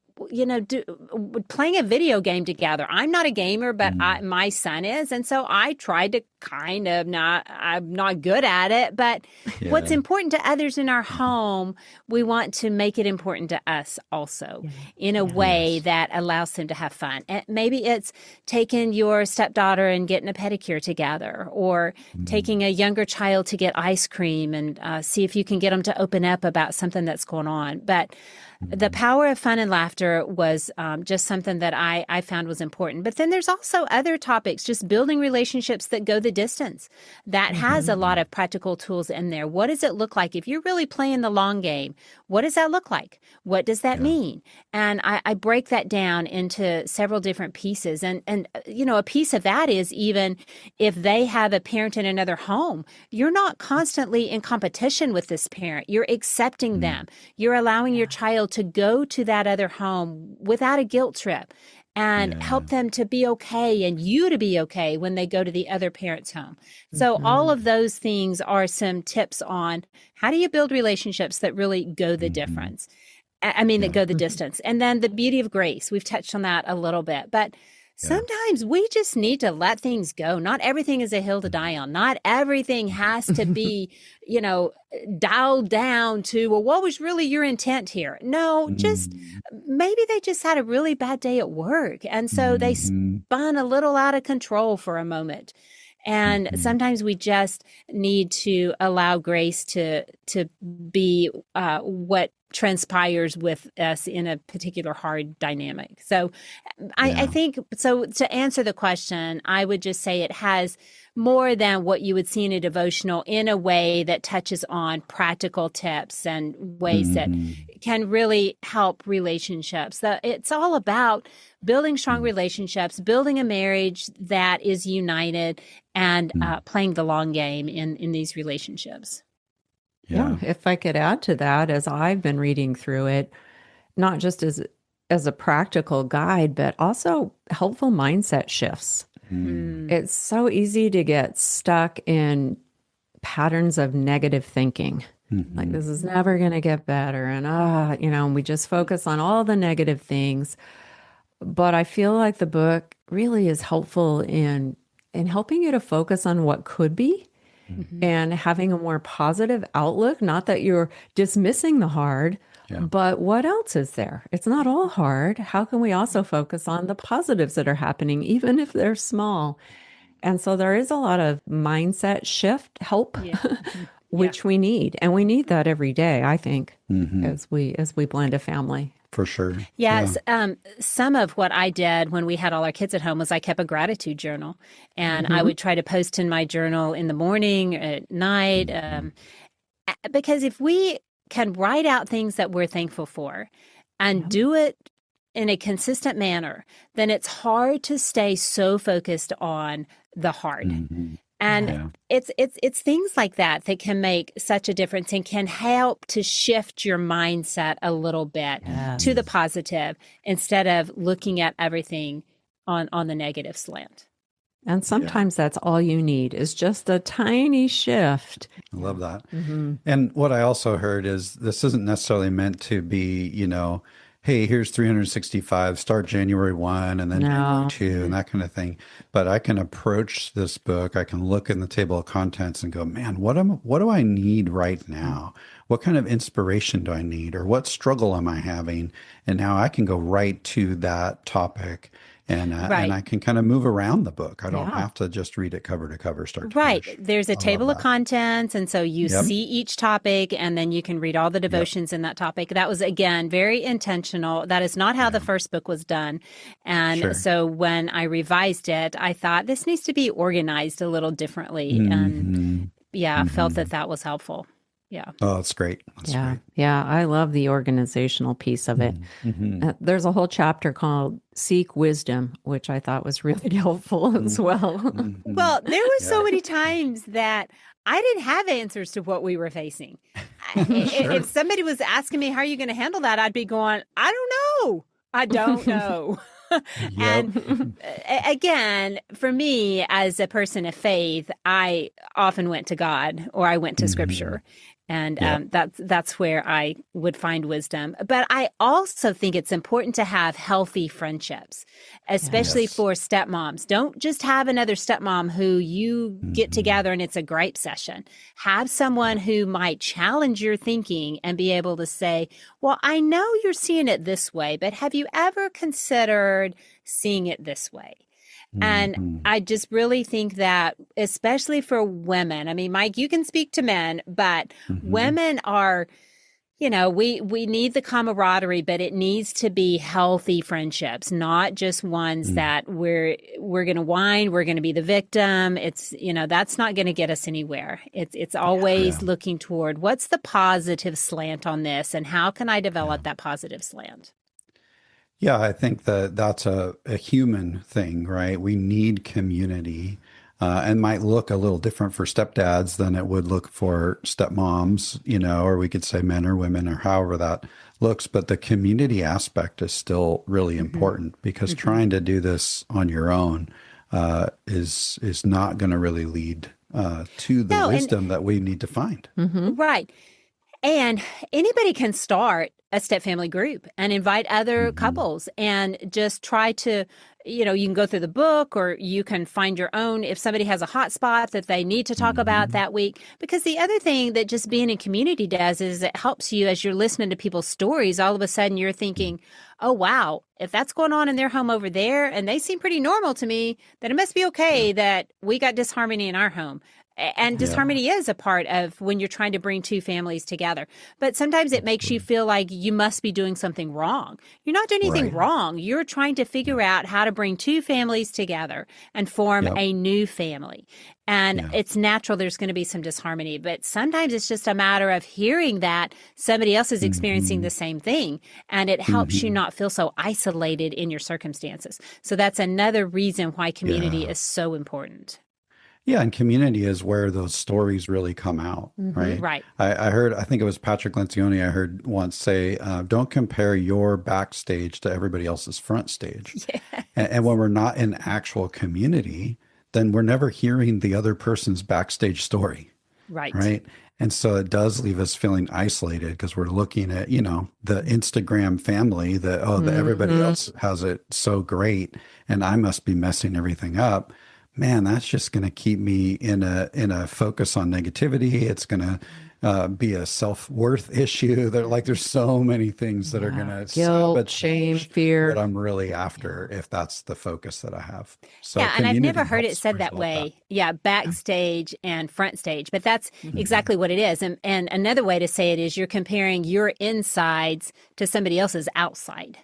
playing a video game together. I'm not a gamer, but my son is. And so I tried to I'm not good at it, but what's important to others in our home, we want to make it important to us also in a way that allows them to have fun. And maybe it's taking your stepdaughter and getting a pedicure together, or taking a younger child to get ice cream and see if you can get them to open up about something that's going on. But the power of fun and laughter was just something that I found was important. But then there's also other topics, just building relationships that go the distance. That has a lot of practical tools in there. What does it look like if you're really playing the long game? What does that look like? What does that mean? And I break that down into several different pieces. And a piece of that is, even if they have a parent in another home, you're not constantly in competition with this parent. You're accepting them. You're allowing your child to go to that other home without a guilt trip, and help them to be okay and you to be okay when they go to the other parent's home. So all of those things are some tips on how do you build relationships that really go the difference. That go the distance. And then the beauty of grace. We've touched on that a little bit, but sometimes we just need to let things go. Not everything is a hill to die on. Not everything has to be, dialed down to, well, what was really your intent here? No, just maybe they just had a really bad day at work. And so they spun a little out of control for a moment. And sometimes we just need to allow grace to be what transpires with us in a particular hard dynamic. So I think, so to answer the question, I would just say it has more than what you would see in a devotional in a way that touches on practical tips and ways that can really help relationships. It's all about building strong relationships, building a marriage that is united, and playing the long game in these relationships. Yeah. If I could add to that, as I've been reading through it, not just as a practical guide, but also helpful mindset shifts. It's so easy to get stuck in patterns of negative thinking. Like, this is never going to get better. And, we just focus on all the negative things. But I feel like the book really is helpful in helping you to focus on what could be and having a more positive outlook. Not that you're dismissing the hard, but what else is there? It's not all hard. How can we also focus on the positives that are happening, even if they're small? And so there is a lot of mindset shift help, which we need. And we need that every day, I think, as we blend a family. For sure. Yes. Some of what I did when we had all our kids at home was I kept a gratitude journal, and I would try to post in my journal in the morning, at night, because if we can write out things that we're thankful for and do it in a consistent manner, then it's hard to stay so focused on the hard. And it's things like that that can make such a difference and can help to shift your mindset a little bit to the positive instead of looking at everything on the negative slant. And sometimes that's all you need is just a tiny shift. I love that. And what I also heard is this isn't necessarily meant to be, hey, here's 365, start January 1 and then January 2 and that kind of thing. But I can approach this book, I can look in the table of contents and go, man, what do I need right now? What kind of inspiration do I need? Or what struggle am I having? And now I can go right to that topic. And I can kind of move around the book. I don't have to just read it cover to cover, start to finish. There's a table of contents. And so you see each topic and then you can read all the devotions in that topic. That was, again, very intentional. That is not how the first book was done. And so when I revised it, I thought this needs to be organized a little differently. And I felt that was helpful. Yeah. Oh, that's great. That's great. Yeah. I love the organizational piece of it. There's a whole chapter called Seek Wisdom, which I thought was really helpful as well. Well, there were so many times that I didn't have answers to what we were facing. If somebody was asking me, how are you going to handle that? I'd be going, I don't know. And again, for me, as a person of faith, I often went to God or I went to Scripture. And that's where I would find wisdom. But I also think it's important to have healthy friendships, especially for stepmoms. Don't just have another stepmom who you get together and it's a gripe session. Have someone who might challenge your thinking and be able to say, well, I know you're seeing it this way, but have you ever considered seeing it this way? And I just really think that, especially for women, I mean, Mike, you can speak to men, but women are, we need the camaraderie, but it needs to be healthy friendships, not just ones that we're going to whine, we're going to be the victim. It's, that's not going to get us anywhere. It's always looking toward what's the positive slant on this and how can I develop that positive slant? Yeah, I think that's a human thing, right? We need community and might look a little different for stepdads than it would look for stepmoms, or we could say men or women or however that looks. But the community aspect is still really important because trying to do this on your own is not going to really lead to the wisdom that we need to find. Right. And anybody can start a step family group and invite other couples and just try to, you can go through the book or you can find your own, if somebody has a hot spot that they need to talk about that week. Because the other thing that just being in community does is it helps you as you're listening to people's stories. All of a sudden you're thinking, oh, wow, if that's going on in their home over there and they seem pretty normal to me, then it must be okay that we got disharmony in our home. And disharmony is a part of when you're trying to bring two families together. But sometimes it makes you feel like you must be doing something wrong. You're not doing anything wrong. You're trying to figure out how to bring two families together and form a new family. And it's natural there's going to be some disharmony. But sometimes it's just a matter of hearing that somebody else is experiencing the same thing. And it helps you not feel so isolated in your circumstances. So that's another reason why community is so important. Yeah, and community is where those stories really come out, right? Right. I think it was Patrick Lencioni I heard once say, don't compare your backstage to everybody else's front stage. And when we're not in actual community, then we're never hearing the other person's backstage story. Right. And so it does leave us feeling isolated because we're looking at, the Instagram family that, everybody else has it so great and I must be messing everything up. Man, that's just going to keep me in a focus on negativity. It's going to be a self-worth issue. There's so many things that are going to guilt, shame, fear. What I'm really after if that's the focus that I have. So and I've never heard it said that way. Backstage and front stage, but that's exactly what it is. And another way to say it is you're comparing your insides to somebody else's outside.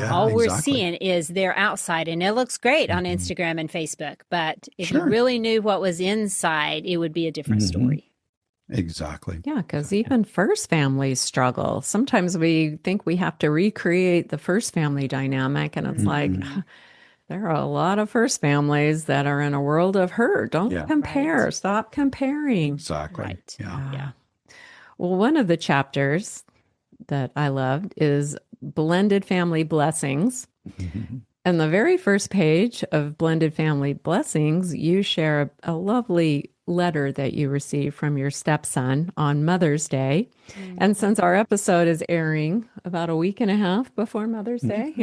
All we're seeing is their outside, and it looks great on Instagram and Facebook. But if you really knew what was inside, it would be a different story. Exactly. Yeah, because even first families struggle. Sometimes we think we have to recreate the first family dynamic, and it's like there are a lot of first families that are in a world of hurt. Don't compare. Right. Stop comparing. Exactly. Right. Yeah. Well, one of the chapters that I loved is Blended Family Blessings. And the very first page of Blended Family Blessings, you share a lovely letter that you received from your stepson on Mother's Day. And since our episode is airing about a week and a half before Mother's Day,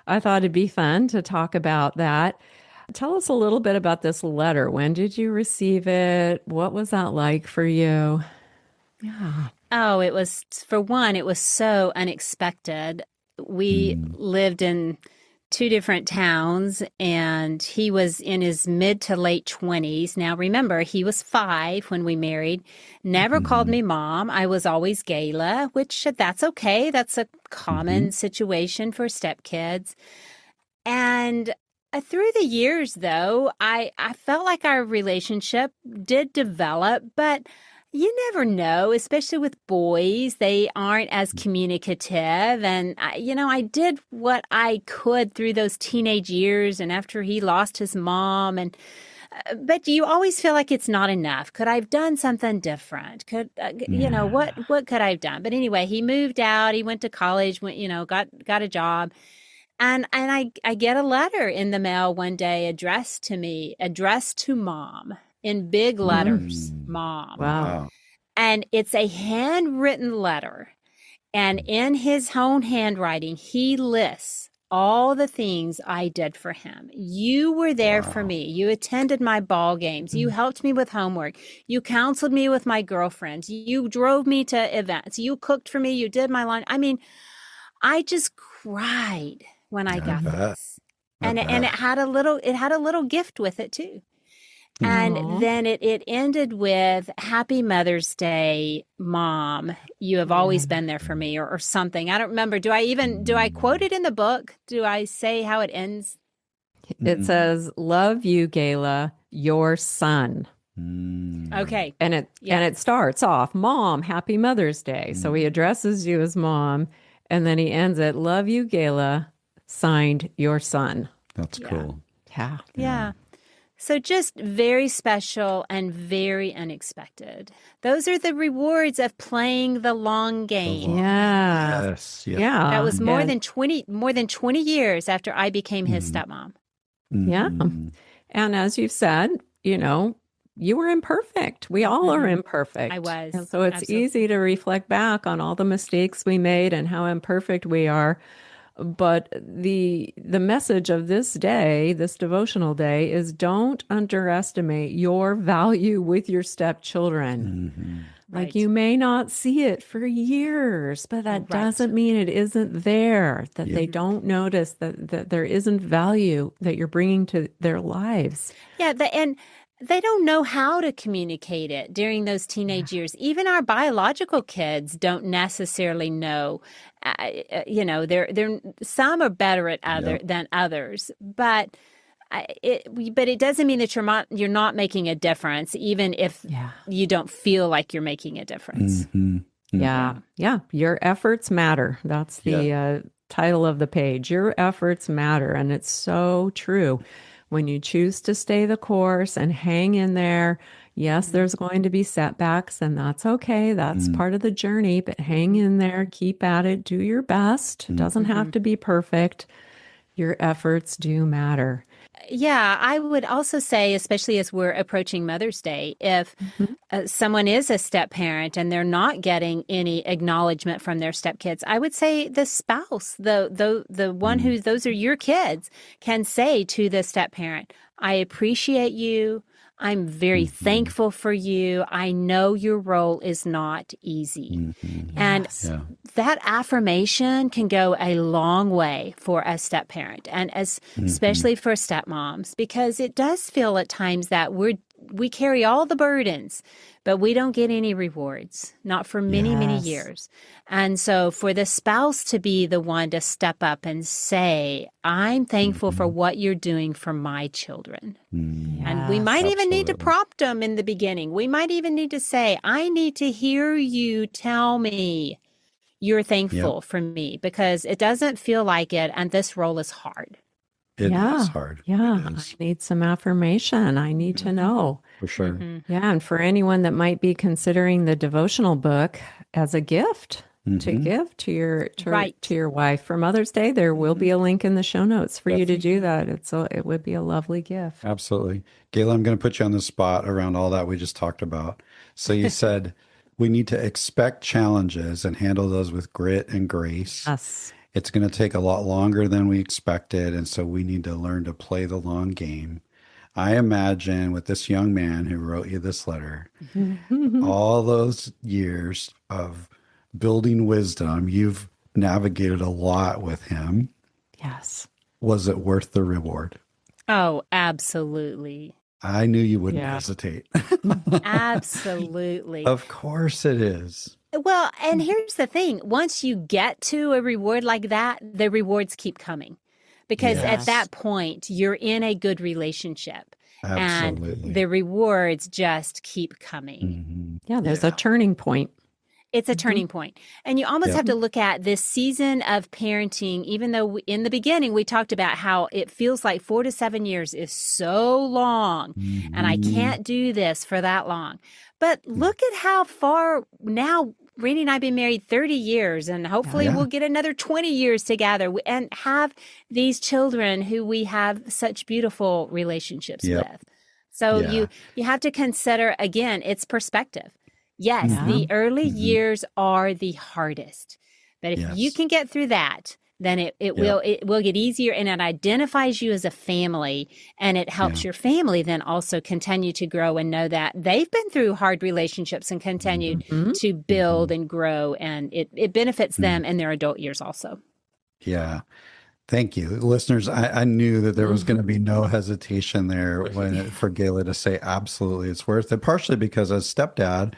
I thought it'd be fun to talk about that. Tell us a little bit about this letter. When did you receive it? What was that like for you? Yeah. Oh, it was so unexpected. We lived in two different towns, and he was in his mid to late 20s. Now, remember, he was 5 when we married, never called me mom. I was always Gayla, which that's okay. That's a common situation for stepkids. And through the years, though, I felt like our relationship did develop, but you never know, especially with boys. They aren't as communicative. And, I did what I could through those teenage years and after he lost his mom. But you always feel like it's not enough. Could I have done something different? What could I have done? But anyway, he moved out. He went to college, got a job. And I get a letter in the mail one day addressed to mom. In big letters, Mom. Wow. And it's a handwritten letter. And in his own handwriting, he lists all the things I did for him. You were there for me. You attended my ball games. You helped me with homework. You counseled me with my girlfriends. You drove me to events. You cooked for me. You did my laundry. I mean, I just cried when I got this. And it had a little gift with it too. And then it ended with Happy Mother's Day, Mom. You have always been there for me or something. I don't remember. Do I quote it in the book? Do I say how it ends? It says, love you, Gayla, your son. Okay. And it starts off, Mom, Happy Mother's Day. So he addresses you as Mom, and then he ends it, love you, Gayla, signed your son. That's cool. Yeah. So just very special and very unexpected. Those are the rewards of playing the long game. Yes. Yeah. That was more than 20 years after I became his stepmom. Yeah. And as you've said, you were imperfect. We all are imperfect. I was. And so it's easy to reflect back on all the mistakes we made and how imperfect we are. But the message of this day, this devotional day, is don't underestimate your value with your stepchildren. Mm-hmm. Like Right. you may not see it for years, but that Right. doesn't mean it isn't there, that Yep. they don't notice that there isn't value that you're bringing to their lives. Yeah, and they don't know how to communicate it during those Yeah. teenage years. Even our biological kids don't necessarily know. They're some are better at other Yep. than others, but it doesn't mean that you're not making a difference, even if Yeah. you don't feel like you're making a difference. Mm-hmm. Yeah. Yeah. Your efforts matter. That's Yep. the title of the page. Your efforts matter. And it's so true. When you choose to stay the course and hang in there, yes, there's going to be setbacks, and that's okay. That's Mm-hmm. part of the journey, but hang in there, keep at it, do your best. It doesn't have to be perfect. Your efforts do matter. Yeah, I would also say, especially as we're approaching Mother's Day, if Mhm. someone is a step parent and they're not getting any acknowledgement from their stepkids, I would say the spouse, the one who those are your kids, can say to the step parent, "I appreciate you. I'm very Mm-hmm. thankful for you. I know your role is not easy." Mm-hmm. And Yes. Yeah. that affirmation can go a long way for a step parent, and Mm-hmm. especially for stepmoms, because it does feel at times that we carry all the burdens, but we don't get any rewards, not for many, Yeah. many Yes. years. And so for the spouse to be the one to step up and say, "I'm thankful for Mm-hmm. what you're doing for my children." Mm-hmm. And we Yes. might even need to Absolutely. prompt them in the beginning. We might even need to say, "I need to hear you tell me you're Yep. thankful for me, because it doesn't feel like it. And this role is hard." It is Yeah. hard. Yeah. It I is. need some affirmation. I need Yeah, to know. for sure. Hmm. Yeah, and for anyone that might be considering the devotional book as a gift to Mm-hmm. give to Right. your wife for Mother's Day, there will Mm-hmm. be a link in the show notes for you to Definitely. do that. It would be a lovely gift. Absolutely. Gayla, I'm going to put you on the spot around all that we just talked about. So you said we need to expect challenges and handle those with grit and grace. Yes. It's going to take a lot longer than we expected. And so we need to learn to play the long game. I imagine with this young man who wrote you this letter, all those years of building wisdom, you've navigated a lot with him. Yes. Was it worth the reward? Oh, absolutely. I knew you wouldn't Yeah. hesitate. Absolutely. Of course it is. Well, and here's the thing. Once you get to a reward like that, the rewards keep coming, because at Yes, that point, you're in a good relationship and absolutely. the rewards just keep coming. Hmm. Yeah, there's a Yeah. turning point. It's a Mhm. turning point. And you almost Yep. have to look at this season of parenting, even though in the beginning we talked about how it feels like 4 to 7 years is so long and I Hmm. can't do this for that long. But look at how far now. Randy and I have been married 30 years, and Yeah. hopefully Yeah. we'll get another 20 years together and have these children who we have such beautiful relationships Yep. with. So Yeah. you have to consider, again, it's perspective. Yes, Yeah. Hmm. the early Hmm. years are the hardest. But if you Yes. can get through that, then Yep. it will get easier, and it identifies you as a family, and it helps Yeah. your family then also continue to grow and know that they've been through hard relationships and continued Mhm. to Hmm. build and grow, and it benefits Hmm. them in their adult years also. Yeah. Thank you. Listeners, I knew that there was going to be Mhm. no hesitation there for Gayla to say absolutely it's worth it, partially because as stepdad,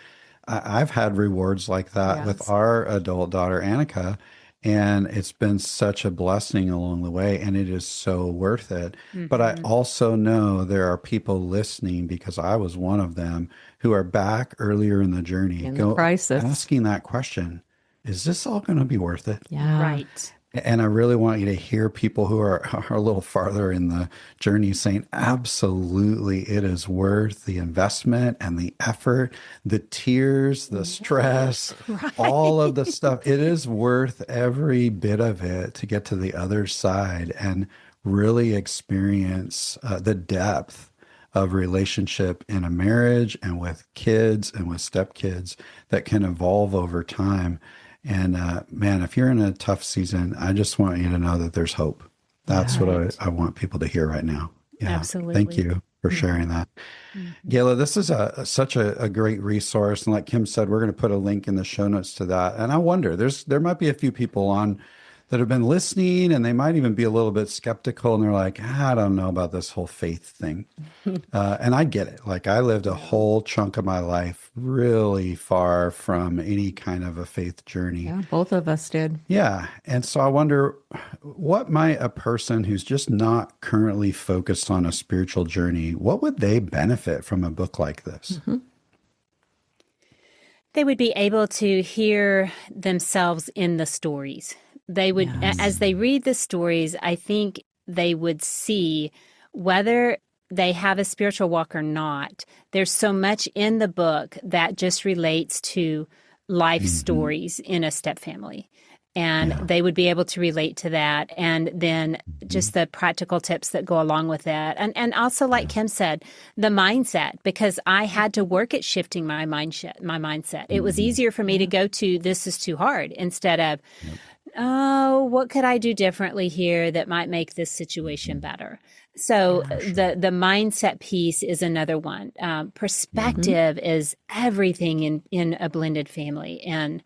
I've had rewards like that with Yes. our adult daughter, Annika, and it's been such a blessing along the way, and it is so worth it. But I Hmm. also know there are people listening, because I was one of them, who are back earlier in the journey, In the crisis. asking that question, is this all going to be worth it? Yeah. Right. And I really want you to hear people who are a little farther in the journey saying, absolutely, it is worth the investment and the effort, the tears, the stress, all of the Right. stuff. It is worth every bit of it to get to the other side and really experience the depth of relationship in a marriage and with kids and with stepkids that can evolve over time. And man, if you're in a tough season, I just want you to know that there's hope. That's what I want people to hear right now. Yeah. Absolutely. Thank you for sharing that. Gayla, this is such a great resource. And like Kim said, we're going to put a link in the show notes to that. And I wonder, there might be a few people on that have been listening and they might even be a little bit skeptical and they're like, I don't know about this whole faith thing. And I get it. Like I lived a whole chunk of my life really far from any kind of a faith journey. Yeah, both of us did. Yeah. And so I wonder, what might a person who's just not currently focused on a spiritual journey, what would they benefit from a book like this? They would be able to hear themselves in the stories. They would, as they read the stories, I think they would see whether they have a spiritual walk or not. There's so much in the book that just relates to life stories in a step family. And they would be able to relate to that. And then just the practical tips that go along with that. And also, like Kim said, the mindset, because I had to work at shifting my mindset. It was easier for me to go to, this is too hard, instead of, oh, what could I do differently here that might make this situation better? So the mindset piece is another one. Perspective is everything in a blended family, and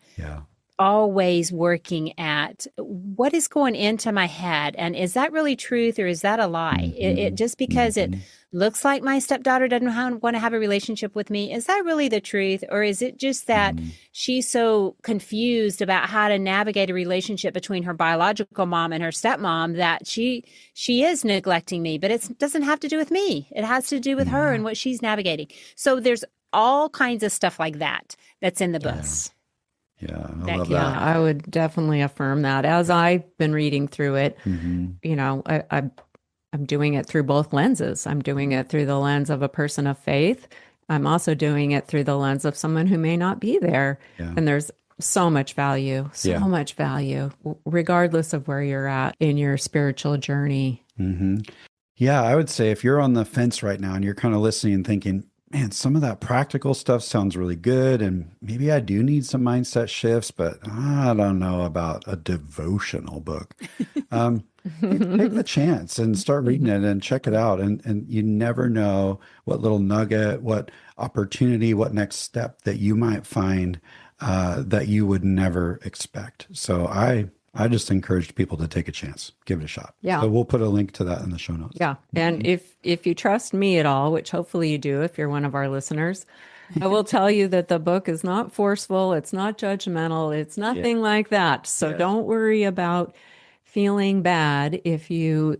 always working at what is going into my head, and is that really truth or is that a lie? It just because it looks like my stepdaughter doesn't want to have a relationship with me, is that really the truth, or is it just that she's so confused about how to navigate a relationship between her biological mom and her stepmom that she is neglecting me? But it doesn't have to do with me. It has to do with her and what she's navigating. So there's all kinds of stuff like that that's in the book. Yeah, I love that. Yeah, I would definitely affirm that. As I've been reading through it, you know, I'm doing it through both lenses. I'm doing it through the lens of a person of faith. I'm also doing it through the lens of someone who may not be there. And there's so much value, regardless of where you're at in your spiritual journey. Yeah, I would say if you're on the fence right now and you're kind of listening and thinking, man, some of that practical stuff sounds really good, and maybe I do need some mindset shifts, but I don't know about a devotional book. Take the chance and start reading it and check it out. And you never know what little nugget, what opportunity, what next step that you might find that you would never expect. So I just encourage people to take a chance, give it a shot. Yeah. So we'll put a link to that in the show notes. Yeah. And if you trust me at all, which hopefully you do if you're one of our listeners, I will tell you that the book is not forceful. It's not judgmental. It's nothing like that. So don't worry about feeling bad if you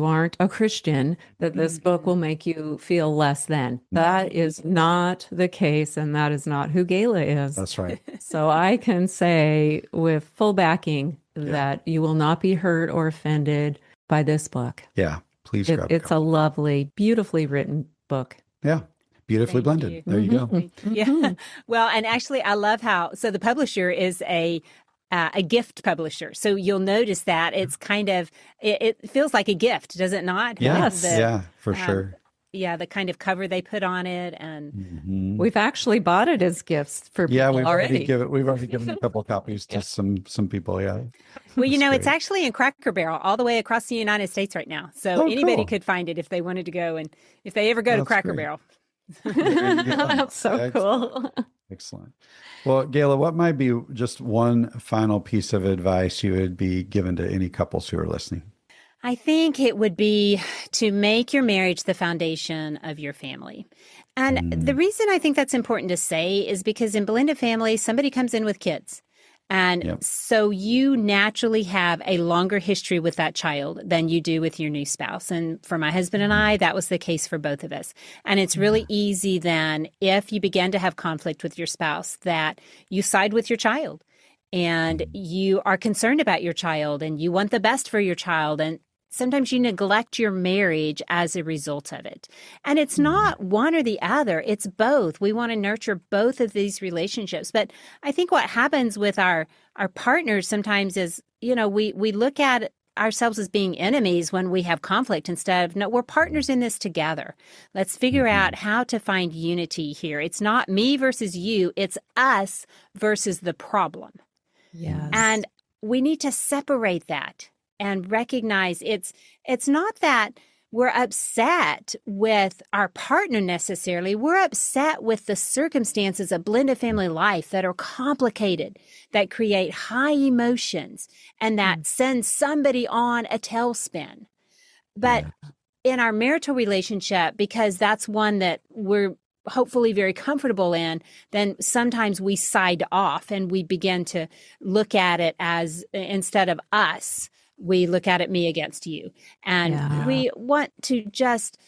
aren't a Christian, that this book will make you feel less than. That is not the case, and that is not who Gayla is. That's right. So I can say with full backing that you will not be hurt or offended by this book. Yeah, please grab it. It's a lovely, beautifully written book. Yeah. Beautifully blended. There you go. Yeah. Well, and actually, I love how, so the publisher is a gift publisher. So you'll notice that it's kind of, it feels like a gift, does it not? Yes. Yeah, for sure. Yeah, the kind of cover they put on it. And we've actually bought it as gifts for people we've already. We've already given a couple copies to some people. Yeah. Well, you know, it's actually in Cracker Barrel all the way across the United States right now. So anybody could find it if they wanted to go, and if they ever go to Cracker Barrel. That's so cool. Excellent. Well, Gayla, what might be just one final piece of advice you would be given to any couples who are listening? I think it would be to make your marriage the foundation of your family. And the reason I think that's important to say is because in blended families, somebody comes in with kids. And so you naturally have a longer history with that child than you do with your new spouse. And for my husband and I, that was the case for both of us. And it's really easy then, if you begin to have conflict with your spouse, that you side with your child and you are concerned about your child and you want the best for your child. And sometimes you neglect your marriage as a result of it. And it's not one or the other, it's both. We want to nurture both of these relationships. But I think what happens with our partners sometimes is, you know, we look at ourselves as being enemies when we have conflict instead of, no, we're partners in this together. Let's figure out how to find unity here. It's not me versus you, it's us versus the problem. Yes. And we need to separate that and recognize it's not that we're upset with our partner necessarily. We're upset with the circumstances of blended family life that are complicated, that create high emotions, and that send somebody on a tailspin. But in our marital relationship, because that's one that we're hopefully very comfortable in, then sometimes we side off and we begin to look at it as, instead of us, we look at it me against you. And we want to just,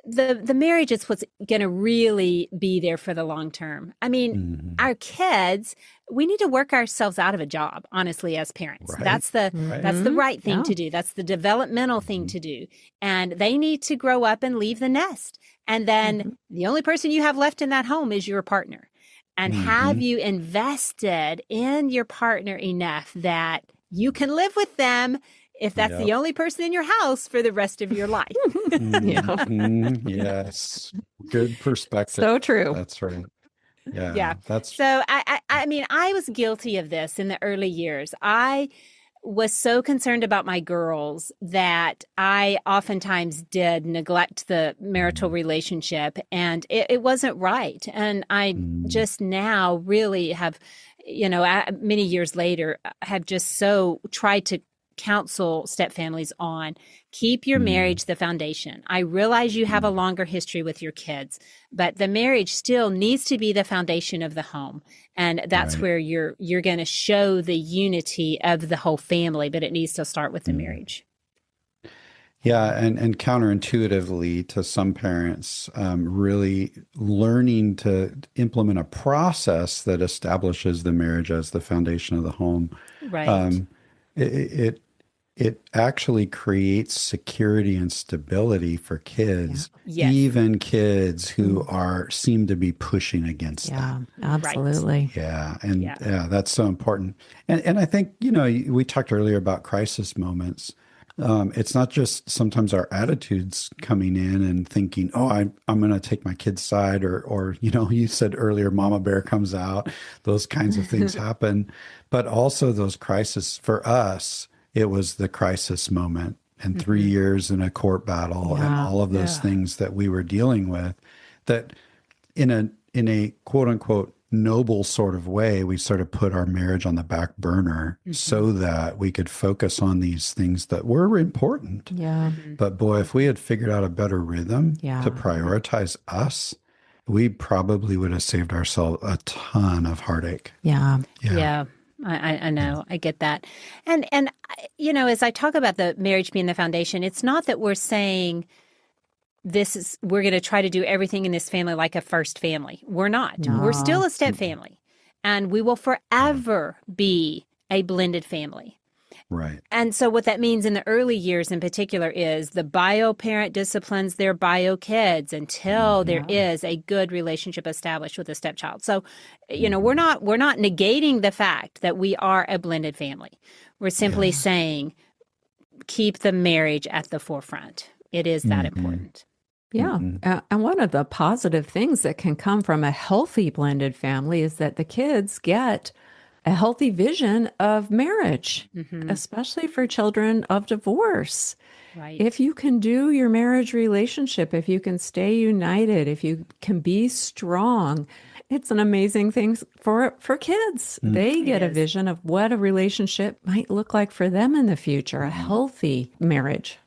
the marriage is what's going to really be there for the long term. I mean, our kids, we need to work ourselves out of a job, honestly, as parents. Right. That's the right thing to do. That's the developmental thing to do. And they need to grow up and leave the nest. And then the only person you have left in that home is your partner. And have you invested in your partner enough that you can live with them if that's the only person in your house for the rest of your life? Yes. Good perspective. So true. That's right. Yeah. Yeah. So I mean, I was guilty of this in the early years. I was so concerned about my girls that I oftentimes did neglect the marital relationship, and it wasn't right. And I just now really have, many years later, have just so tried to counsel step families on keep your marriage the foundation. I realize you have a longer history with your kids, but the marriage still needs to be the foundation of the home. And that's where you're going to show the unity of the whole family, but it needs to start with the marriage. Yeah, and counterintuitively to some parents, really learning to implement a process that establishes the marriage as the foundation of the home. Right. It actually creates security and stability for kids, Yes. even kids who seem to be pushing against that. Yeah, absolutely. Yeah, and that's so important. And I think, we talked earlier about crisis moments. It's not just sometimes our attitudes coming in and thinking, oh, I'm going to take my kid's side, or you said earlier, Mama Bear comes out. Those kinds of things happen. But also those crises for us, it was the crisis moment and 3 years in a court battle and all of those things that we were dealing with, that in a quote unquote noble sort of way, we sort of put our marriage on the back burner so that we could focus on these things that were important. Yeah. But boy, if we had figured out a better rhythm to prioritize us, we probably would have saved ourselves a ton of heartache. Yeah. I know. I get that. And as I talk about the marriage being the foundation, it's not that we're saying we're going to try to do everything in this family like a first family. We're not. No. We're still a step family, and we will forever be a blended family. Right. And so what that means in the early years in particular is the bio parent disciplines their bio kids until there is a good relationship established with a stepchild. So, we're not negating the fact that we are a blended family. We're simply saying keep the marriage at the forefront. It is that important. Yeah. And one of the positive things that can come from a healthy blended family is that the kids get a healthy vision of marriage, especially for children of divorce. Right. If you can do your marriage relationship, if you can stay united, if you can be strong, it's an amazing thing for kids. They get a vision of what a relationship might look like for them in the future, a healthy marriage.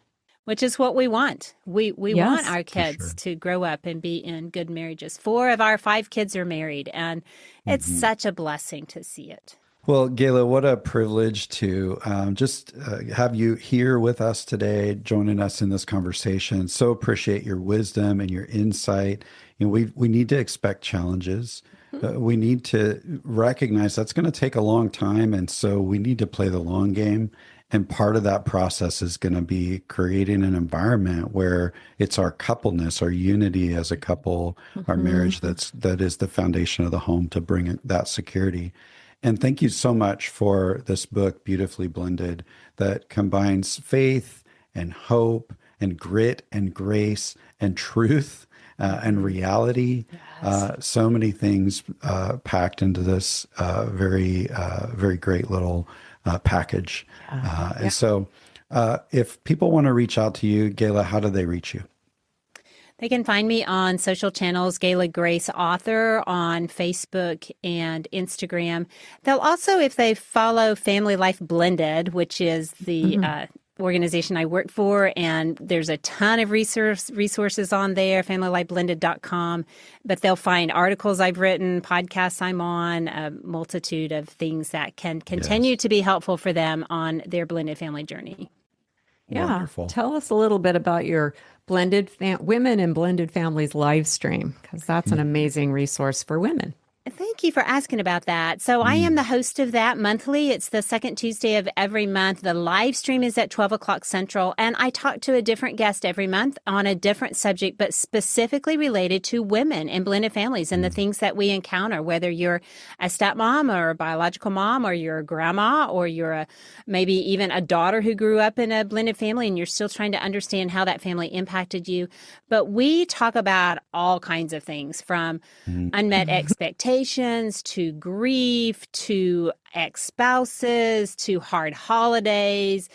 Which is what we want. We want our kids to grow up and be in good marriages. 4 of our 5 kids are married, and it's such a blessing to see it. Well, Gayla, what a privilege to just have you here with us today, joining us in this conversation. So appreciate your wisdom and your insight. We need to expect challenges. We need to recognize that's going to take a long time, and so we need to play the long game. And part of that process is going to be creating an environment where it's our coupleness, our unity as a couple, our marriage that is the foundation of the home to bring that security. And thank you so much for this book, Beautifully Blended, that combines faith and hope and grit and grace and truth and reality So many things packed into this very great little package. And so if people want to reach out to you, Gayla, how do they reach you? They can find me on social channels, Gayla Grace Author on Facebook and Instagram. They'll also, if they follow Family Life Blended, which is the organization I work for, and there's a ton of resources on there, familylifeblended.com, but they'll find articles I've written, podcasts I'm on, a multitude of things that can continue to be helpful for them on their blended family journey. Yeah. Wonderful. Tell us a little bit about your Women in Blended Families live stream, because that's an amazing resource for women. Thank you for asking about that. So I am the host of that monthly. It's the second Tuesday of every month. The live stream is at 12 o'clock Central, and I talk to a different guest every month on a different subject, but specifically related to women in blended families and the things that we encounter, whether you're a stepmom or a biological mom, or you're a grandma, or you're maybe even a daughter who grew up in a blended family and you're still trying to understand how that family impacted you. But we talk about all kinds of things, from unmet expectations to grief, to ex-spouses, to hard holidays.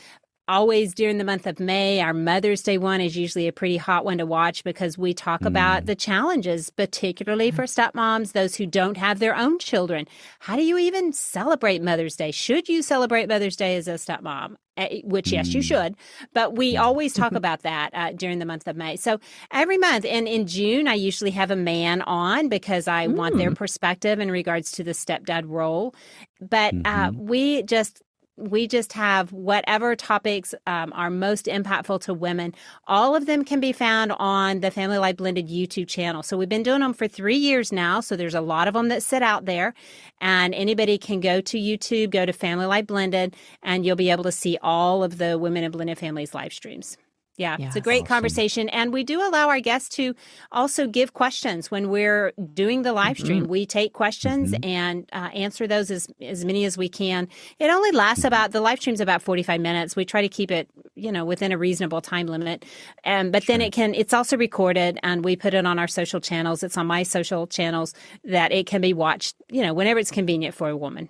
Always during the month of May, our Mother's Day one is usually a pretty hot one to watch, because we talk about the challenges, particularly for stepmoms, those who don't have their own children. How do you even celebrate Mother's Day? Should you celebrate Mother's Day as a stepmom? Which, yes, you should. But we always talk about that during the month of May. So every month, and in June, I usually have a man on, because I want their perspective in regards to the stepdad role. But we just have whatever topics are most impactful to women. All of them can be found on the Family Life Blended YouTube channel. So we've been doing them for 3 years now. So there's a lot of them that sit out there. And anybody can go to YouTube, go to Family Life Blended, and you'll be able to see all of the Women in Blended Families live streams. Yeah, it's a great conversation. And we do allow our guests to also give questions when we're doing the live stream. We take questions and answer those as many as we can. It only lasts the live stream's about 45 minutes. We try to keep it, within a reasonable time limit. But then it's also recorded, and we put it on our social channels. It's on my social channels, that it can be watched, whenever it's convenient for a woman.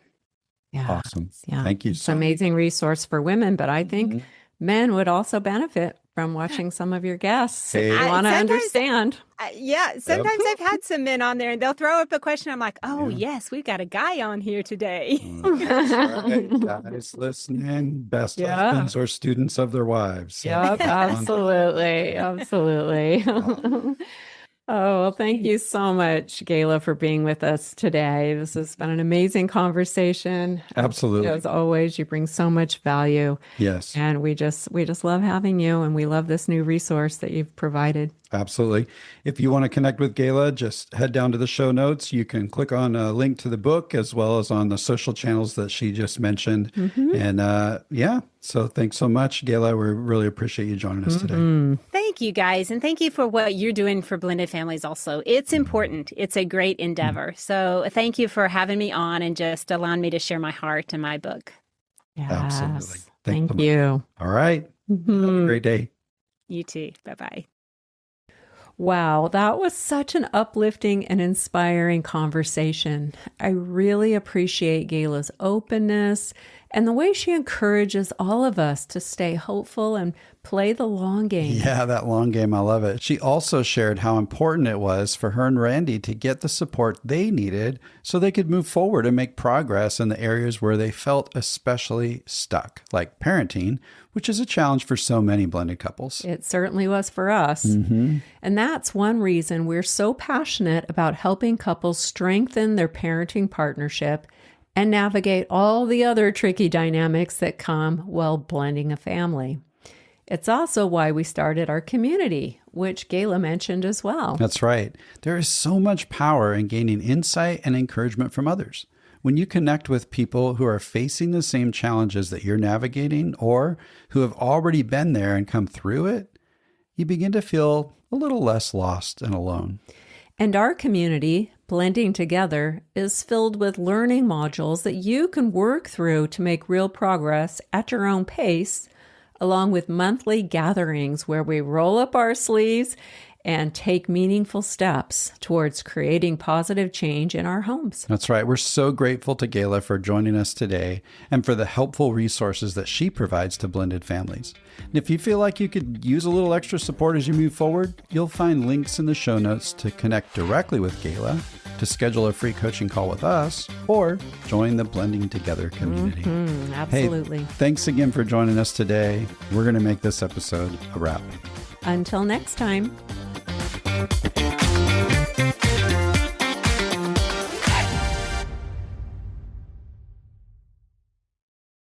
Yeah. Awesome. Yeah. Thank you. It's an amazing resource for women, but I think men would also benefit from watching some of your guests. Hey. I want to understand. Sometimes I've had some men on there, and they'll throw up a question. I'm like, yes, we've got a guy on here today. That's right. Guys listening, best husbands or students of their wives. So Yep, absolutely. Absolutely. Oh, well, thank you so much, Gayla, for being with us today. This has been an amazing conversation. Absolutely. As always, you bring so much value. Yes. And we just love having you, and we love this new resource that you've provided. Absolutely. If you want to connect with Gayla, just head down to the show notes. You can click on a link to the book, as well as on the social channels that she just mentioned. And so thanks so much, Gayla. We really appreciate you joining us today. Thank you, guys. And thank you for what you're doing for blended families also. It's important. It's a great endeavor. So thank you for having me on and just allowing me to share my heart and my book. Yes. Absolutely. Thank you. All right. Have a great day. You too. Bye-bye. Wow, that was such an uplifting and inspiring conversation. I really appreciate Gayla's openness and the way she encourages all of us to stay hopeful and play the long game. Yeah, that long game. I love it. She also shared how important it was for her and Randy to get the support they needed so they could move forward and make progress in the areas where they felt especially stuck, like parenting, which is a challenge for so many blended couples. It certainly was for us. And that's one reason we're so passionate about helping couples strengthen their parenting partnership and navigate all the other tricky dynamics that come while blending a family. It's also why we started our community, which Gayla mentioned as well. That's right. There is so much power in gaining insight and encouragement from others. When you connect with people who are facing the same challenges that you're navigating, or who have already been there and come through it, you begin to feel a little less lost and alone. And our community, Blending Together, is filled with learning modules that you can work through to make real progress at your own pace, along with monthly gatherings where we roll up our sleeves and take meaningful steps towards creating positive change in our homes. That's right. We're so grateful to Gayla for joining us today and for the helpful resources that she provides to blended families. And if you feel like you could use a little extra support as you move forward, you'll find links in the show notes to connect directly with Gayla, to schedule a free coaching call with us, or join the Blending Together community. Absolutely. Hey, thanks again for joining us today. We're going to make this episode a wrap. Until next time.